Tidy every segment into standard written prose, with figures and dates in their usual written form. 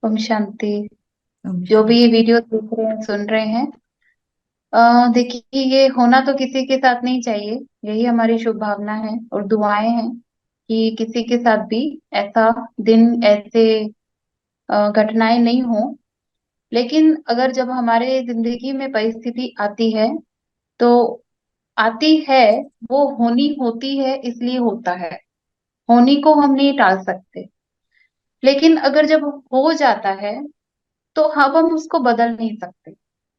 ओम शांति। ओम जो भी शांति। ये वीडियो देख रहे हैं सुन रहे हैं, देखिए ये होना तो किसी के साथ नहीं चाहिए। यही हमारी शुभ भावना है और दुआएं हैं कि किसी के साथ भी ऐसा दिन, ऐसे घटनाएं नहीं हो। लेकिन अगर जब हमारे जिंदगी में परिस्थिति आती है तो आती है, वो होनी होती है, इसलिए होता है। होनी को हम नहीं टाल सकते। लेकिन अगर जब हो जाता है तो अब हम उसको बदल नहीं सकते।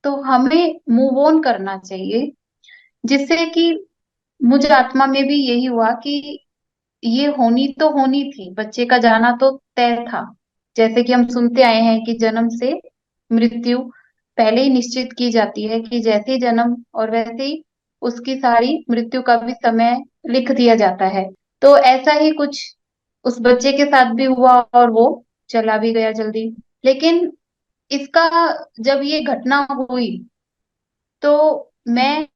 तो हमें मूव ऑन करना चाहिए, जिससे कि मुझे आत्मा में भी यही हुआ कि ये होनी तो होनी थी, बच्चे का जाना तो तय था। जैसे कि हम सुनते आए हैं कि जन्म से मृत्यु पहले ही निश्चित की जाती है, कि जैसे ही जन्म और वैसे ही उसकी सारी मृत्यु का भी समय लिख दिया जाता है। तो ऐसा ही कुछ उस बच्चे के साथ भी हुआ और वो चला भी गया जल्दी। लेकिन इसका जब ये घटना हुई तो मैं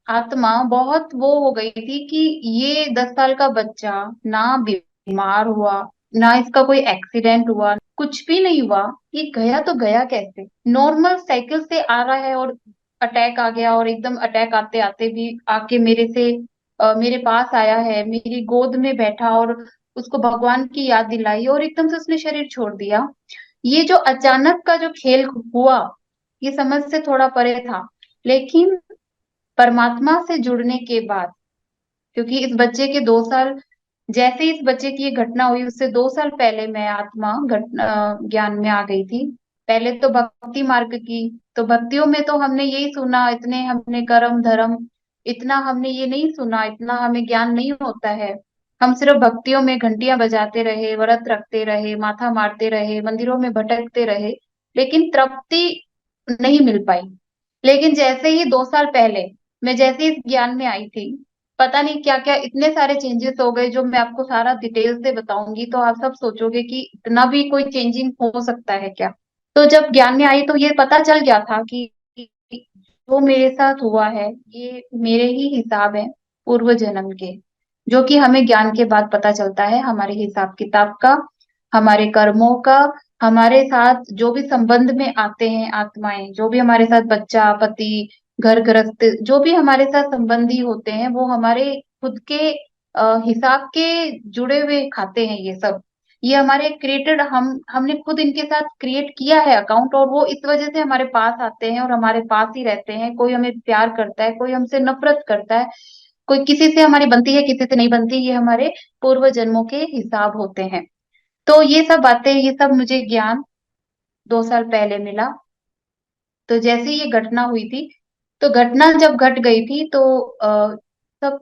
आत्मा बहुत वो हो गई थी कि ये 10 साल का बच्चा ना बीमार हुआ, ना इसका कोई एक्सीडेंट हुआ, कुछ भी नहीं हुआ। ये गया तो गया कैसे? नॉर्मल साइकिल से आ रहा है और अटैक आ गया, और एकदम अटैक आते आते भी आके मेरे पास आया है, मेरी गोद में बैठा और उसको भगवान की याद दिलाई और एकदम से उसने शरीर छोड़ दिया। ये जो अचानक का जो खेल हुआ, ये समझ से थोड़ा परे था। लेकिन परमात्मा से जुड़ने के बाद, क्योंकि इस बच्चे के 2 साल, जैसे ही इस बच्चे की ये घटना हुई उससे 2 साल पहले मैं आत्मा ज्ञान में आ गई थी। पहले तो भक्ति मार्ग की, तो भक्तियों में तो हमने यही सुना, इतने हमने कर्म धर्म, इतना हमने ये नहीं सुना, इतना हमें ज्ञान नहीं होता है। हम सिर्फ भक्तियों में घंटियां बजाते रहे, व्रत रखते रहे, माथा मारते रहे, मंदिरों में भटकते रहे, लेकिन तृप्ति नहीं मिल पाई। लेकिन जैसे ही 2 साल पहले मैं जैसे इस ज्ञान में आई थी, पता नहीं क्या क्या इतने सारे चेंजेस हो गए, जो मैं आपको सारा डिटेल से बताऊंगी तो आप सब सोचोगे कि इतना भी कोई चेंजिंग हो सकता है क्या। तो जब ज्ञान में आई तो ये पता चल गया था कि जो मेरे साथ हुआ है ये मेरे ही हिसाब है, पूर्व जन्म के। जो कि हमें ज्ञान के बाद पता चलता है, हमारे हिसाब किताब का, हमारे कर्मों का, हमारे साथ जो भी संबंध में आते हैं आत्माएं, जो भी हमारे साथ बच्चा, पति, घर गृहस्थ, जो भी हमारे साथ संबंधी होते हैं, वो हमारे खुद के हिसाब के जुड़े हुए खाते हैं ये सब। ये हमारे क्रिएटेड, हमने खुद इनके साथ क्रिएट किया है अकाउंट, और वो इस वजह से हमारे पास आते हैं और हमारे पास ही रहते हैं। कोई हमें प्यार करता है, कोई हमसे नफरत करता है, कोई किसी से हमारी बनती है, किसी से नहीं बनती। ये हमारे पूर्व जन्मों के हिसाब होते हैं। तो ये सब बातें, ये सब मुझे ज्ञान 2 साल पहले मिला। तो जैसे ही ये घटना हुई थी, तो घटना जब घट गई थी तो सब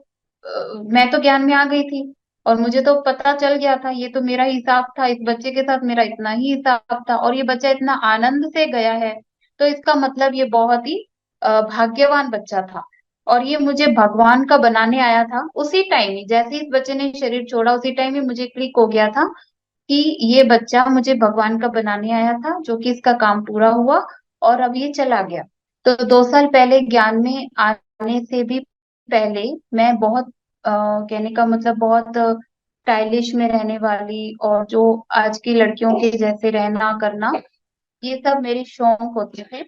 मैं तो ज्ञान में आ गई थी, और मुझे तो पता चल गया था, ये तो मेरा हिसाब था, इस बच्चे के साथ मेरा इतना ही हिसाब था, और ये बच्चा इतना आनंद से गया है। तो इसका मतलब ये बहुत ही भाग्यवान बच्चा था। और ये मुझे भगवान का बनाने आया था। उसी टाइम ही जैसे ही इस बच्चे ने शरीर छोड़ा, उसी टाइम ही मुझे क्लिक हो गया था कि ये बच्चा मुझे भगवान का बनाने आया था, जो कि इसका काम पूरा हुआ और अब ये चला गया। तो 2 साल पहले ज्ञान में आने से भी पहले मैं बहुत कहने का मतलब बहुत स्टाइलिश में रहने वाली, और जो आज की लड़कियों के जैसे रहना करना, ये सब मेरे शौक होते थे।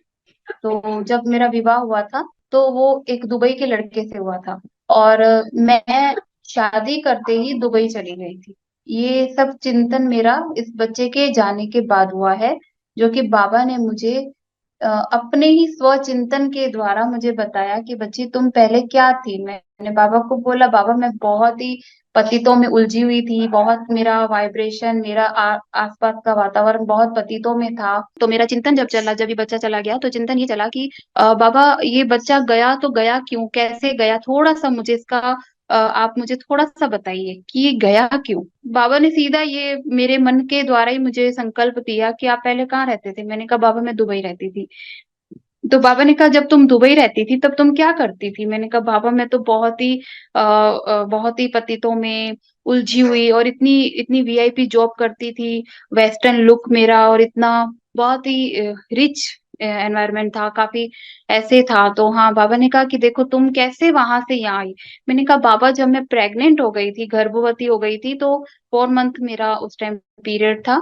तो जब मेरा विवाह हुआ था तो वो एक दुबई के लड़के से हुआ था, और मैं शादी करते ही दुबई चली गई थी। ये सब चिंतन मेरा इस बच्चे के जाने के बाद हुआ है, जो कि बाबा ने मुझे अपने ही स्व चिंतन के द्वारा मुझे बताया कि बच्ची तुम पहले क्या थी। मैंने बाबा को बोला, बाबा मैं बहुत ही पतितों में उलझी हुई थी, बहुत मेरा वाइब्रेशन, मेरा आसपास का वातावरण बहुत पतितों में था। तो मेरा चिंतन जब चला, जब ये बच्चा चला गया, तो चिंतन ये चला कि बाबा ये बच्चा गया तो गया क्यों, कैसे गया, थोड़ा सा मुझे इसका आप मुझे थोड़ा सा बताइए कि ये गया क्यों। बाबा ने सीधा ये मेरे मन के द्वारा ही मुझे संकल्प दिया कि आप पहले कहाँ रहते थे। मैंने कहा बाबा मैं दुबई रहती थी। तो बाबा ने कहा जब तुम दुबई रहती थी तब तुम क्या करती थी। मैंने कहा बाबा मैं तो बहुत ही पतितों में उलझी हुई, और इतनी इतनी वीआईपी जॉब करती थी, वेस्टर्न लुक मेरा, और इतना बहुत ही रिच एनवायरनमेंट था, काफी ऐसे था। तो हाँ, बाबा ने कहा कि देखो तुम कैसे वहां से यहाँ आई। मैंने कहा बाबा जब मैं प्रेग्नेंट हो गई थी, गर्भवती हो गई थी, तो 4 मंथ मेरा उस टाइम पीरियड था।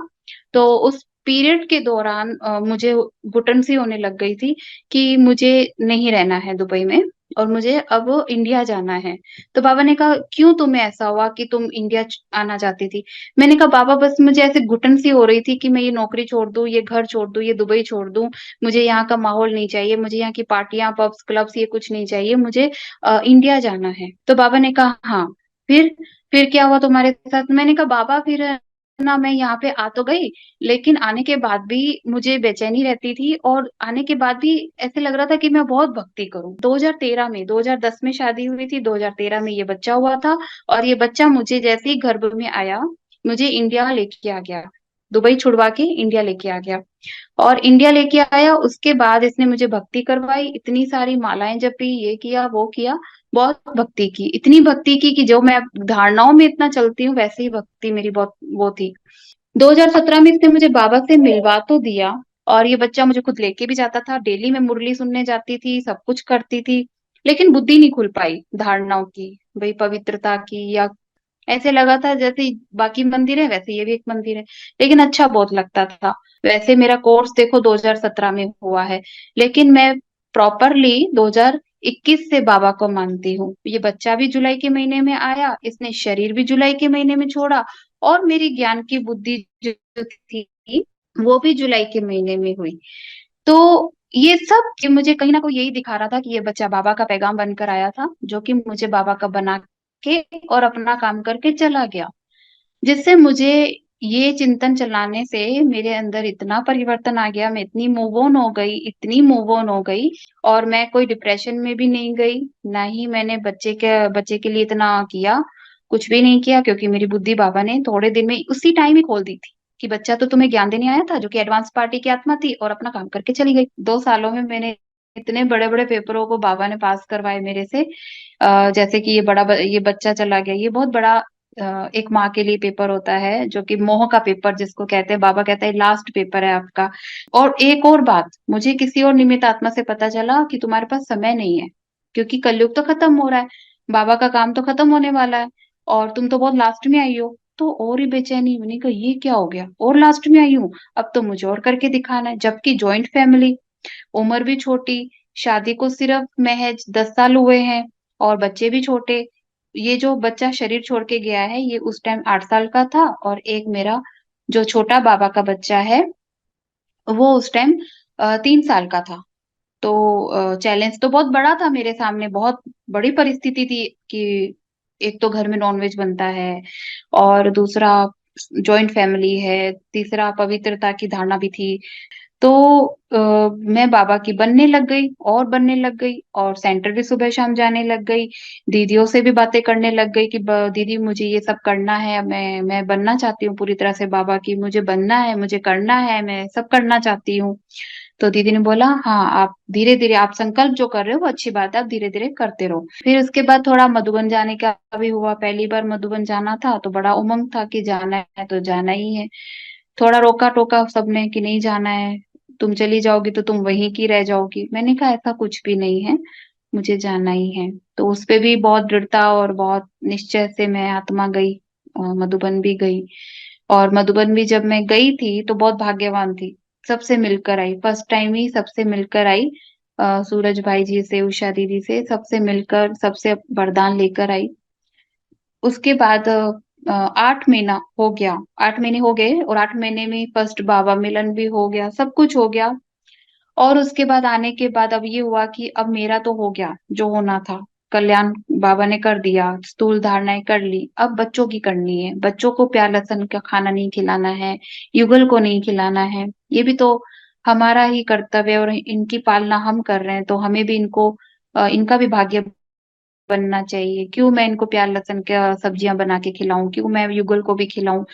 तो उस पीरियड के दौरान मुझे घुटन सी होने लग गई थी कि मुझे नहीं रहना है दुबई में और मुझे अब इंडिया जाना है। तो बाबा ने कहा, क्यों तुम्हें ऐसा हुआ कि तुम इंडिया आना चाहती थी? मैंने कहा, बाबा बस मुझे ऐसे घुटन सी हो रही थी कि मैं ये नौकरी छोड़ दूं, ये घर छोड़ दूं, ये दुबई छोड़ दूं। मुझे यहाँ का माहौल नहीं चाहिए, मुझे यहाँ की पार्टियां, पब्स, क्लब्स, ये कुछ नहीं चाहिए, मुझे इंडिया जाना है। तो बाबा ने कहा, हाँ, फिर फिर क्या हुआ तुम्हारे साथ? मैंने कहा, बाबा फिर ना मैं यहाँ पे आ तो गई, लेकिन आने के बाद भी मुझे बेचैनी रहती थी और आने के बाद भी ऐसे लग रहा था कि मैं बहुत भक्ति करूं। 2013 में, 2010 में शादी हुई थी, 2013 में ये बच्चा हुआ था। और ये बच्चा मुझे जैसे ही गर्भ में आया, मुझे इंडिया लेके आ गया, दुबई छुड़वा के इंडिया लेके आ गया। और इंडिया लेके आया, उसके बाद इसने मुझे भक्ति करवाई, इतनी सारी मालाएं जपी, ये किया वो किया, बहुत भक्ति की, इतनी भक्ति की कि जो मैं धारणाओं में इतना चलती हूँ वैसे ही भक्ति मेरी बहुत वो थी। 2017 में इसने मुझे बाबा से मिलवा तो दिया, और ये बच्चा मुझे खुद लेके भी जाता था, डेली मैं मुरली सुनने जाती थी, सब कुछ करती थी। लेकिन बुद्धि नहीं खुल पाई धारणाओं की, भाई पवित्रता की, या ऐसे लगा था जैसे बाकी मंदिर है वैसे ये भी एक मंदिर है। लेकिन अच्छा बहुत लगता था। वैसे मेरा कोर्स देखो 2017 में हुआ है, लेकिन मैं प्रॉपरली 2021 से बाबा को मानती हूँ। ये बच्चा भी जुलाई के महीने में आया, इसने शरीर भी जुलाई के महीने में छोड़ा, और मेरी ज्ञान की बुद्धि जो थी वो भी जुलाई के महीने में हुई। तो ये सब कि मुझे कहीं ना कहीं यही दिखा रहा था कि ये बच्चा बाबा का पैगाम बनकर आया था, जो कि मुझे बाबा का बना के और अपना काम करके चला गया। जिससे मुझे ये चिंतन चलाने से मेरे अंदर इतना परिवर्तन आ गया, मैं इतनी मूव ऑन हो गई, इतनी मूव ऑन हो गई। और मैं कोई डिप्रेशन में भी नहीं गई, ना ही मैंने बच्चे के लिए इतना किया, कुछ भी नहीं किया, क्योंकि मेरी बुद्धि बाबा ने थोड़े दिन में उसी टाइम ही खोल दी थी कि बच्चा तो तुम्हें ज्ञान देने आया था, जो कि एडवांस पार्टी की आत्मा थी, और अपना काम करके चली गई। 2 सालों में मैंने इतने बड़े बड़े पेपरों को बाबा ने पास करवाए मेरे से। जैसे कि ये बच्चा चला गया, ये बहुत बड़ा एक माँ के लिए पेपर होता है, जो कि मोह का पेपर जिसको कहते हैं, बाबा कहता है लास्ट पेपर है आपका। और एक और बात, मुझे किसी और निमित्त आत्मा से पता चला कि तुम्हारे पास समय नहीं है, क्योंकि कलयुग तो खत्म हो रहा है, बाबा का काम तो खत्म होने वाला है, और तुम तो बहुत लास्ट में आई हो। तो और ही बेचैनी, मैंने कहा ये क्या हो गया, और लास्ट में आई हूँ, अब तो मुझे और करके दिखाना है, जबकि जॉइंट फैमिली, उम्र भी छोटी, शादी को सिर्फ महज 10 साल हुए हैं, और बच्चे भी छोटे। ये जो बच्चा शरीर छोड़ के गया है, ये उस टाइम 8 साल का था, और एक मेरा जो छोटा बाबा का बच्चा है, वो उस टाइम 3 साल का था। तो चैलेंज तो बहुत बड़ा था मेरे सामने, बहुत बड़ी परिस्थिति थी कि एक तो घर में नॉनवेज बनता है, और दूसरा जॉइंट फैमिली है, तीसरा पवित्रता की धारणा भी थी। तो मैं बाबा की बनने लग गई, और बनने लग गई, और सेंटर भी सुबह शाम जाने लग गई। दीदियों से भी बातें करने लग गई कि दीदी मुझे ये सब करना है, मैं बनना चाहती हूँ पूरी तरह से बाबा की, मुझे बनना है, मुझे करना है, मैं सब करना चाहती हूँ। तो दीदी ने बोला, हाँ, आप धीरे धीरे, आप संकल्प जो कर रहे हो वो अच्छी बात है, आप धीरे धीरे करते रहो। फिर उसके बाद थोड़ा मधुबन जाने का भी हुआ, पहली बार मधुबन जाना था, तो बड़ा उमंग था कि जाना है तो जाना ही है। थोड़ा रोका टोका सबने कि नहीं जाना है, तुम चली जाओगी तो तुम वहीं की रह जाओगी। मैंने कहा ऐसा कुछ भी नहीं है, मुझे जाना ही है। तो उस पे भी बहुत दृढ़ता और बहुत निश्चय से मैं आत्मा गई, मधुबन भी गई। और मधुबन भी जब मैं गई थी तो बहुत भाग्यवान थी, सबसे मिलकर आई, फर्स्ट टाइम ही सबसे मिलकर आई। सूरज भाई जी से, उषा दीदी से, सबसे मिलकर, सबसे वरदान लेकर आई। उसके बाद 8 महीना हो गया, 8 महीने हो गए, और 8 महीने में फर्स्ट बाबा मिलन भी हो गया, सब कुछ हो गया। और उसके बाद आने के बाद अब ये हुआ कि अब मेरा तो हो गया जो होना था, कल्याण बाबा ने कर दिया, स्थूल धारणाएं कर ली, अब बच्चों की करनी है, बच्चों को प्यार लहसन का खाना नहीं खिलाना है, युगल को नहीं खिलाना है। ये भी तो हमारा ही कर्तव्य है, और इनकी पालना हम कर रहे हैं, तो हमें भी इनको इनका भी भाग्य बनना चाहिए। क्यों मैं इनको प्यार लहसुन का सब्जियां बना के खिलाऊं, क्यों मैं युगल को भी खिलाऊं?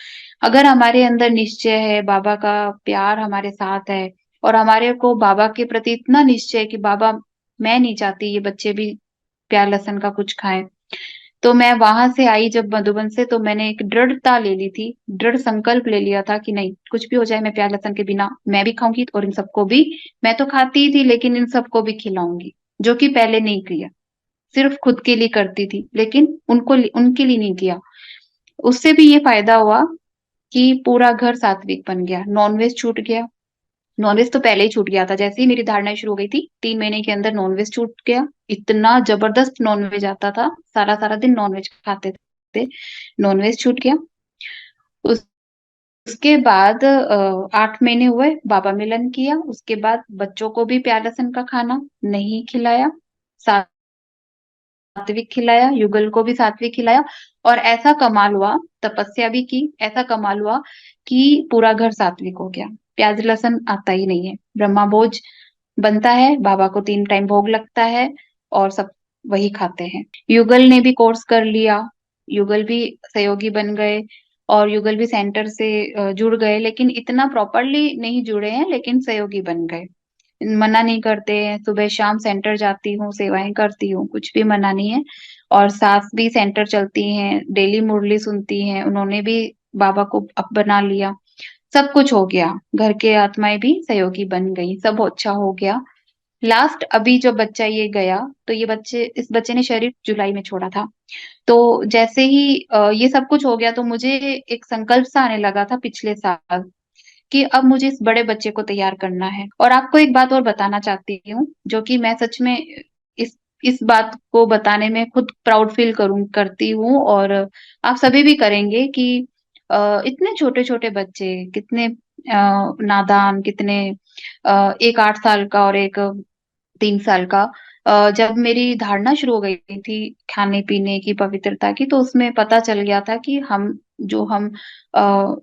अगर हमारे अंदर निश्चय है, बाबा का प्यार हमारे साथ है, और हमारे को बाबा के प्रति इतना निश्चय है कि बाबा, मैं नहीं चाहती ये बच्चे भी प्यार लहसुन का कुछ खाएं। तो मैं वहां से आई जब मधुबन से, तो मैंने एक दृढ़ता ले ली थी, दृढ़ संकल्प ले लिया था कि नहीं, कुछ भी हो जाए मैं प्यार लहसुन के बिना मैं भी खाऊंगी, और इन सबको भी, मैं तो खाती ही थी लेकिन इन सबको भी खिलाऊंगी, जो कि पहले नहीं किया, सिर्फ खुद के लिए करती थी, लेकिन उनके लिए नहीं किया। उससे भी ये फायदा हुआ कि पूरा घर सात्विक बन गया, नॉनवेज छूट गया। नॉनवेज तो पहले ही छूट गया था, जैसे ही मेरी धारणा शुरू हो गई थी 3 महीने के अंदर नॉनवेज छूट गया। इतना जबरदस्त नॉनवेज आता था, सारा सारा दिन नॉनवेज खाते थे। नॉनवेज छूट गया। उस उसके बाद 8 महीने हुए, बाबा मिलन किया। उसके बाद बच्चों को भी प्यार लहसुन का खाना नहीं खिलाया, सात्विक खिलाया, युगल को भी सात्विक खिलाया। और ऐसा कमाल हुआ, तपस्या भी की, ऐसा कमाल हुआ कि पूरा घर सात्विक हो गया। प्याज लहसुन आता ही नहीं है, ब्रह्मा भोज बनता है, बाबा को 3 टाइम भोग लगता है, और सब वही खाते हैं। युगल ने भी कोर्स कर लिया, युगल भी सहयोगी बन गए, और युगल भी सेंटर से जुड़ गए, लेकिन इतना प्रॉपरली नहीं जुड़े हैं, लेकिन सहयोगी बन गए। मना नहीं करते हैं, सुबह शाम सेंटर जाती हूँ, सेवाएं करती हूँ, कुछ भी मना नहीं है। और सास भी सेंटर चलती हैं, डेली मुरली सुनती हैं, उन्होंने भी बाबा को अपना लिया। सब कुछ हो गया, घर के आत्माएं भी सहयोगी बन गई, सब अच्छा हो गया। लास्ट अभी जो बच्चा ये गया, तो इस बच्चे ने शरीर जुलाई में छोड़ा था। तो जैसे ही ये सब कुछ हो गया, तो मुझे एक संकल्प सा आने लगा था पिछले साल, कि अब मुझे इस बड़े बच्चे को तैयार करना है। और आपको एक बात और बताना चाहती हूँ, जो कि मैं सच में इस इस बात को बताने में खुद प्राउड फील करती हूँ, और आप सभी भी करेंगे कि इतने छोटे छोटे बच्चे कितने नादान, कितने एक 8 साल का और एक 3 साल का, जब मेरी धारणा शुरू हो गई थी खाने पीने की पवित्रता की, तो उसमें पता चल गया था कि हम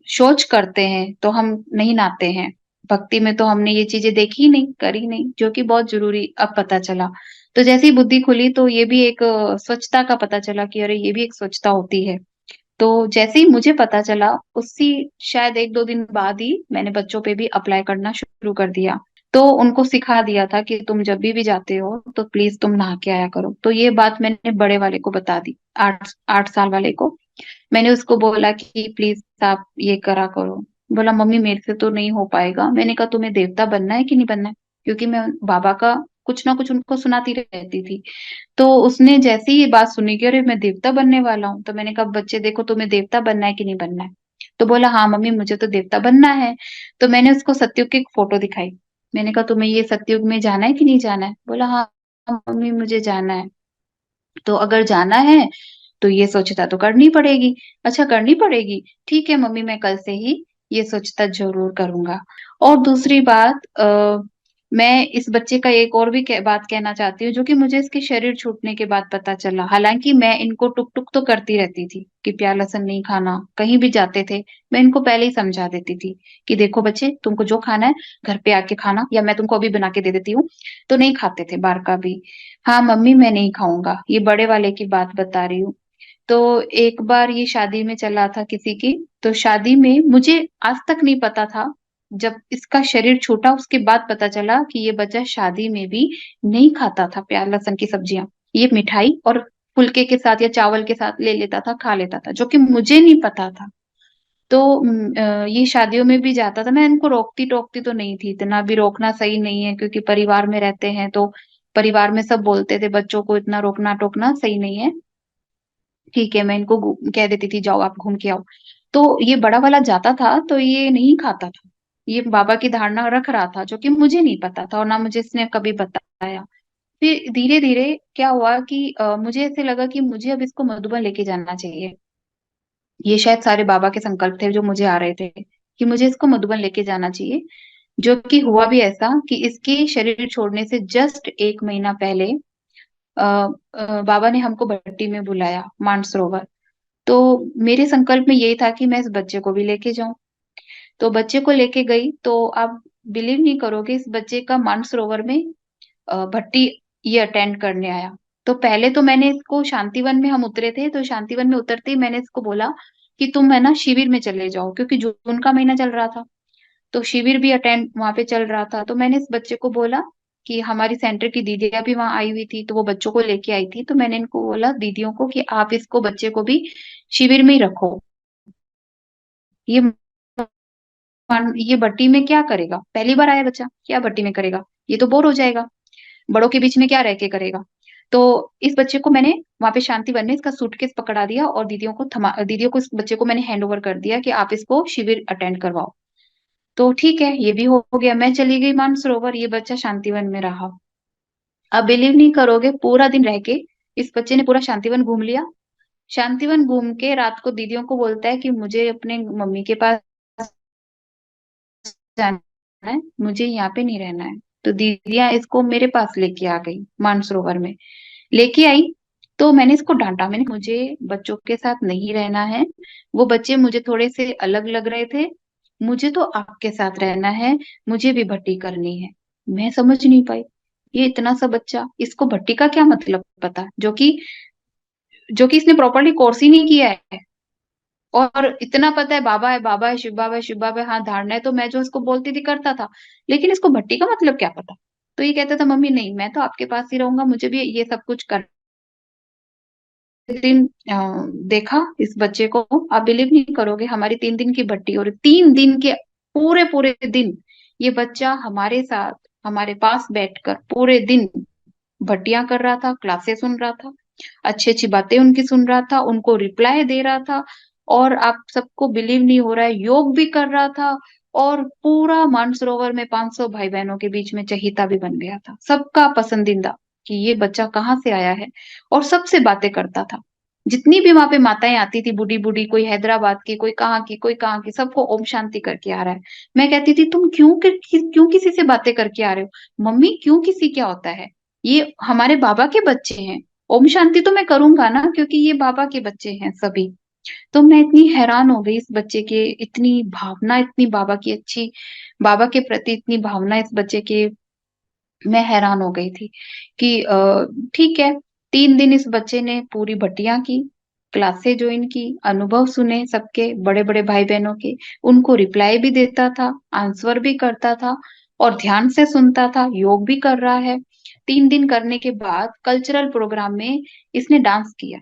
शौच करते हैं तो हम नहीं नहाते हैं। भक्ति में तो हमने ये चीजें देखी ही नहीं, करी नहीं, जो कि बहुत जरूरी अब पता चला। तो जैसी बुद्धि खुली, तो ये भी एक स्वच्छता का पता चला कि अरे ये भी एक स्वच्छता होती है। तो जैसे ही मुझे पता चला, उसी शायद 1-2 दिन बाद ही मैंने बच्चों पे भी अप्लाई करना शुरू कर दिया। तो उनको सिखा दिया था कि तुम जब भी जाते हो तो प्लीज तुम नहा के आया करो। तो ये बात मैंने बड़े वाले को बता दी, 8 8 साल वाले को। मैंने उसको बोला कि प्लीज आप ये करा करो। बोला मम्मी मेरे से तो नहीं हो पाएगा। मैंने कहा तुम्हें देवता बनना है कि नहीं बनना है, क्योंकि मैं बाबा का कुछ ना कुछ उनको सुनाती रहती थी। तो उसने जैसे ही ये बात सुनी कि अरे मैं देवता बनने वाला हूँ, तो मैंने कहा बच्चे देखो, तुम्हें देवता बनना है कि नहीं बनना है। तो बोला हाँ मम्मी मुझे तो देवता बनना है। तो मैंने उसको सतयुग की एक फोटो दिखाई। मैंने कहा तुम्हें ये सतयुग में जाना है कि नहीं जाना है। बोला हाँ मम्मी मुझे जाना है। तो अगर जाना है तो ये स्वच्छता तो करनी पड़ेगी। अच्छा करनी पड़ेगी, ठीक है मम्मी मैं कल से ही ये स्वच्छता जरूर करूंगा। और दूसरी बात, मैं इस बच्चे का एक और भी बात कहना चाहती हूँ, जो कि मुझे इसके शरीर छूटने के बाद पता चला। हालांकि मैं इनको टुक टुक तो करती रहती थी कि प्याज लहसुन नहीं खाना, कहीं भी जाते थे मैं इनको पहले ही समझा देती थी कि देखो बच्चे तुमको जो खाना है घर पे आके खाना, या मैं तुमको अभी बना के दे देती हूँ। तो नहीं खाते थे बाहर का भी। हाँ मम्मी मैं नहीं खाऊंगा, ये बड़े वाले की बात बता रही हूँ। तो एक बार ये शादी में चला था किसी की, तो शादी में मुझे आज तक नहीं पता था, जब इसका शरीर छूटा उसके बाद पता चला कि ये बच्चा शादी में भी नहीं खाता था प्याज लहसुन की सब्जियां। ये मिठाई और फुल्के के साथ या चावल के साथ ले लेता था, खा लेता था, जो कि मुझे नहीं पता था। तो ये शादियों में भी जाता था, मैं इनको रोकती टोकती तो नहीं थी, इतना भी रोकना सही नहीं है, क्योंकि परिवार में रहते हैं तो परिवार में सब बोलते थे बच्चों को इतना रोकना टोकना सही नहीं है। ठीक है मैं इनको कह देती थी जाओ आप घूम के आओ। तो ये बड़ा वाला जाता था तो ये नहीं खाता था, ये बाबा की धारणा रख रहा था, जो कि मुझे नहीं पता था और ना मुझे इसने कभी बताया। फिर धीरे धीरे क्या हुआ कि मुझे ऐसे लगा कि मुझे अब इसको मधुबन लेके जाना चाहिए। ये शायद सारे बाबा के संकल्प थे जो मुझे आ रहे थे कि मुझे इसको मधुबन लेके जाना चाहिए। जो कि हुआ भी ऐसा कि इसके शरीर छोड़ने से जस्ट 1 महीना पहले बाबा ने हमको भट्टी में बुलाया, मानसरोवर। तो मेरे संकल्प में यही था कि मैं इस बच्चे को भी लेके जाऊं। तो बच्चे को लेके गई, तो आप बिलीव नहीं करोगे, इस बच्चे का मानसरोवर में भट्टी ये अटेंड करने आया। तो पहले तो मैंने इसको शांतिवन में हम उतरे थे, तो शांतिवन में उतरते ही मैंने इसको बोला कि तुम है ना शिविर में चले जाओ, क्योंकि जून का महीना चल रहा था। तो शिविर भी अटेंड वहां पे चल रहा था। तो मैंने इस बच्चे को बोला कि हमारी सेंटर की दीदियां भी वहां आई हुई थी, तो वो बच्चों को लेके आई थी। तो मैंने इनको बोला दीदियों को कि आप इसको बच्चे को भी शिविर में ही रखो। ये ये भट्टी में क्या करेगा, पहली बार आया बच्चा, क्या भट्टी में करेगा, ये तो बोर हो जाएगा, बड़ों के बीच में क्या रह के करेगा। तो इस बच्चे को मैंने वहां पे शांति वन में इसका सूटकेस पकड़ा दिया और दीदियों को इस बच्चे को मैंने हैंड ओवर कर दिया कि आप इसको शिविर अटेंड करवाओ। तो ठीक है, ये भी हो गया। मैं चली गई मानसरोवर, ये बच्चा शांतिवन में रहा। आप बिलीव नहीं करोगे, पूरा दिन रह के इस बच्चे ने पूरा शांतिवन घूम लिया। शांतिवन घूम के रात को दीदियों को बोलता है कि मुझे अपने मम्मी के पास जाना है, मुझे यहाँ पे नहीं रहना है। तो दीदियां इसको मेरे पास लेके आ गई, मानसरोवर में लेके आई। तो मैंने इसको डांटा, मैंने मुझे बच्चों के साथ नहीं रहना है, वो बच्चे मुझे थोड़े से अलग लग रहे थे, मुझे तो आपके साथ रहना है, मुझे भी भट्टी करनी है। मैं समझ नहीं पाई, ये इतना सा बच्चा, इसको भट्टी का क्या मतलब पता, जो कि इसने प्रॉपरली कोर्स ही नहीं किया है। और इतना पता है बाबा है, बाबा है, शिव बाबा है, शिव बाबा है, हाँ धारणा है, तो मैं जो इसको बोलती थी करता था। लेकिन इसको भट्टी का मतलब क्या पता। तो ये कहता था मम्मी नहीं, मैं तो आपके पास ही रहूंगा, मुझे भी ये सब कुछ कर। दिन देखा इस बच्चे को, आप बिलीव नहीं करोगे, हमारी 3 दिन की भट्टी, और 3 दिन के पूरे पूरे दिन ये बच्चा हमारे साथ, हमारे पास बैठकर पूरे दिन भट्टियां कर रहा था, क्लासेस सुन रहा था, अच्छी अच्छी बातें उनकी सुन रहा था, उनको रिप्लाई दे रहा था। और आप सबको बिलीव नहीं हो रहा है, योग भी कर रहा था। और पूरा मानसरोवर में 500 भाई बहनों के बीच में चहीता भी बन गया था, सबका पसंदीदा, कि ये बच्चा कहाँ से आया है। और सबसे बातें करता था। जितनी भी वहां पे माताएं आती थी, बूढ़ी बूढ़ी, कोई हैदराबाद की, कोई कहाँ की, कोई कहाँ की, सबको ओम शांति करके आ रहा है। मैं कहती थी तुम क्यों किसी से बातें करके आ रहे हो। मम्मी क्यों किसी क्या होता है, ये हमारे बाबा के बच्चे हैं, ओम शांति तो मैं करूंगा ना, क्योंकि ये बाबा के बच्चे हैं सभी। तो मैं इतनी हैरान हो गई इस बच्चे के, इतनी भावना, इतनी बाबा की अच्छी, बाबा के प्रति इतनी भावना इस बच्चे के। मैं हैरान हो गई थी कि ठीक है। 3 दिन इस बच्चे ने पूरी भट्टियां की, क्लासेस ज्वाइन की, अनुभव सुने सबके, बड़े बड़े भाई बहनों के, उनको रिप्लाई भी देता था, आंसर भी करता था, और ध्यान से सुनता था, योग भी कर रहा है। 3 दिन करने के बाद कल्चरल प्रोग्राम में इसने डांस किया।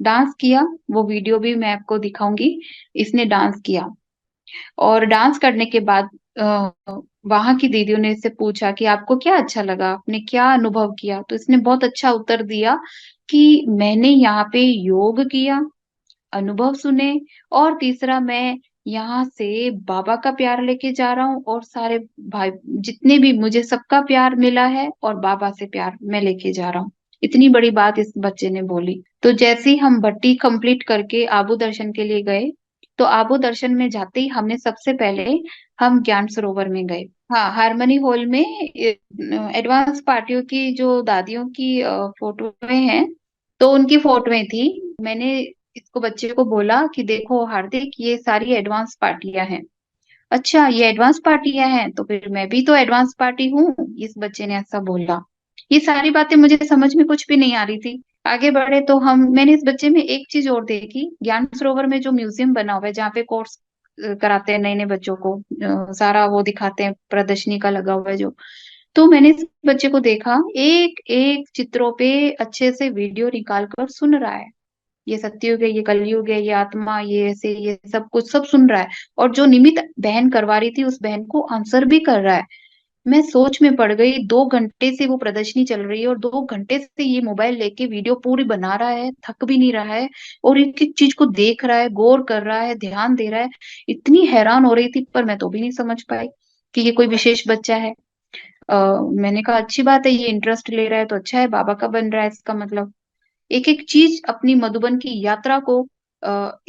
डांस किया, वो वीडियो भी मैं आपको दिखाऊंगी। इसने डांस किया, और डांस करने के बाद वहां की दीदियों ने इससे पूछा कि आपको क्या अच्छा लगा, आपने क्या अनुभव किया। तो इसने बहुत अच्छा उत्तर दिया कि मैंने यहाँ पे योग किया, अनुभव सुने, और तीसरा मैं यहाँ से बाबा का प्यार लेके जा रहा हूँ, और सारे भाई जितने भी मुझे सबका प्यार मिला है, और बाबा से प्यार मैं लेके जा रहा हूँ। इतनी बड़ी बात इस बच्चे ने बोली। तो जैसे ही हम भट्टी कंप्लीट करके आबू दर्शन के लिए गए, तो आबू दर्शन में जाते ही हमने सबसे पहले हम ज्ञान सरोवर में गए। हाँ, हारमनी हॉल में एडवांस पार्टियों की जो दादियों की फोटोएं हैं, तो उनकी फोटोएं थी। मैंने इसको, बच्चे को बोला कि देखो हार्दिक, ये सारी एडवांस पार्टियां हैं। अच्छा, ये एडवांस पार्टियां हैं, तो फिर मैं भी तो एडवांस पार्टी हूँ, इस बच्चे ने ऐसा बोला। ये सारी बातें मुझे समझ में कुछ भी नहीं आ रही थी। आगे बढ़े तो मैंने इस बच्चे में एक चीज और देखी, ज्ञान सरोवर में जो म्यूजियम बना हुआ है, जहाँ पे कोर्स कराते हैं नए नए बच्चों को, सारा वो दिखाते हैं, प्रदर्शनी का लगा हुआ है जो। तो मैंने इस बच्चे को देखा, एक एक चित्रों पे अच्छे से वीडियो निकाल कर सुन रहा है। ये सत्युग है, ये कलयुग है, ये आत्मा, ये ऐसे, ये सब कुछ सब सुन रहा है। और जो निमित बहन करवा रही थी, उस बहन को आंसर भी कर रहा है। मैं सोच में पड़ गई, 2 घंटे से वो प्रदर्शनी चल रही है, और 2 घंटे से ये मोबाइल लेके वीडियो पूरी बना रहा है, थक भी नहीं रहा है, और एक एक चीज को देख रहा है, गौर कर रहा है, ध्यान दे रहा है। इतनी हैरान हो रही थी, पर मैं तो भी नहीं समझ पाई कि ये कोई विशेष बच्चा है। मैंने कहा अच्छी बात है, ये इंटरेस्ट ले रहा है तो अच्छा है, बाबा का बन रहा है इसका मतलब। एक एक चीज अपनी मधुबन की यात्रा को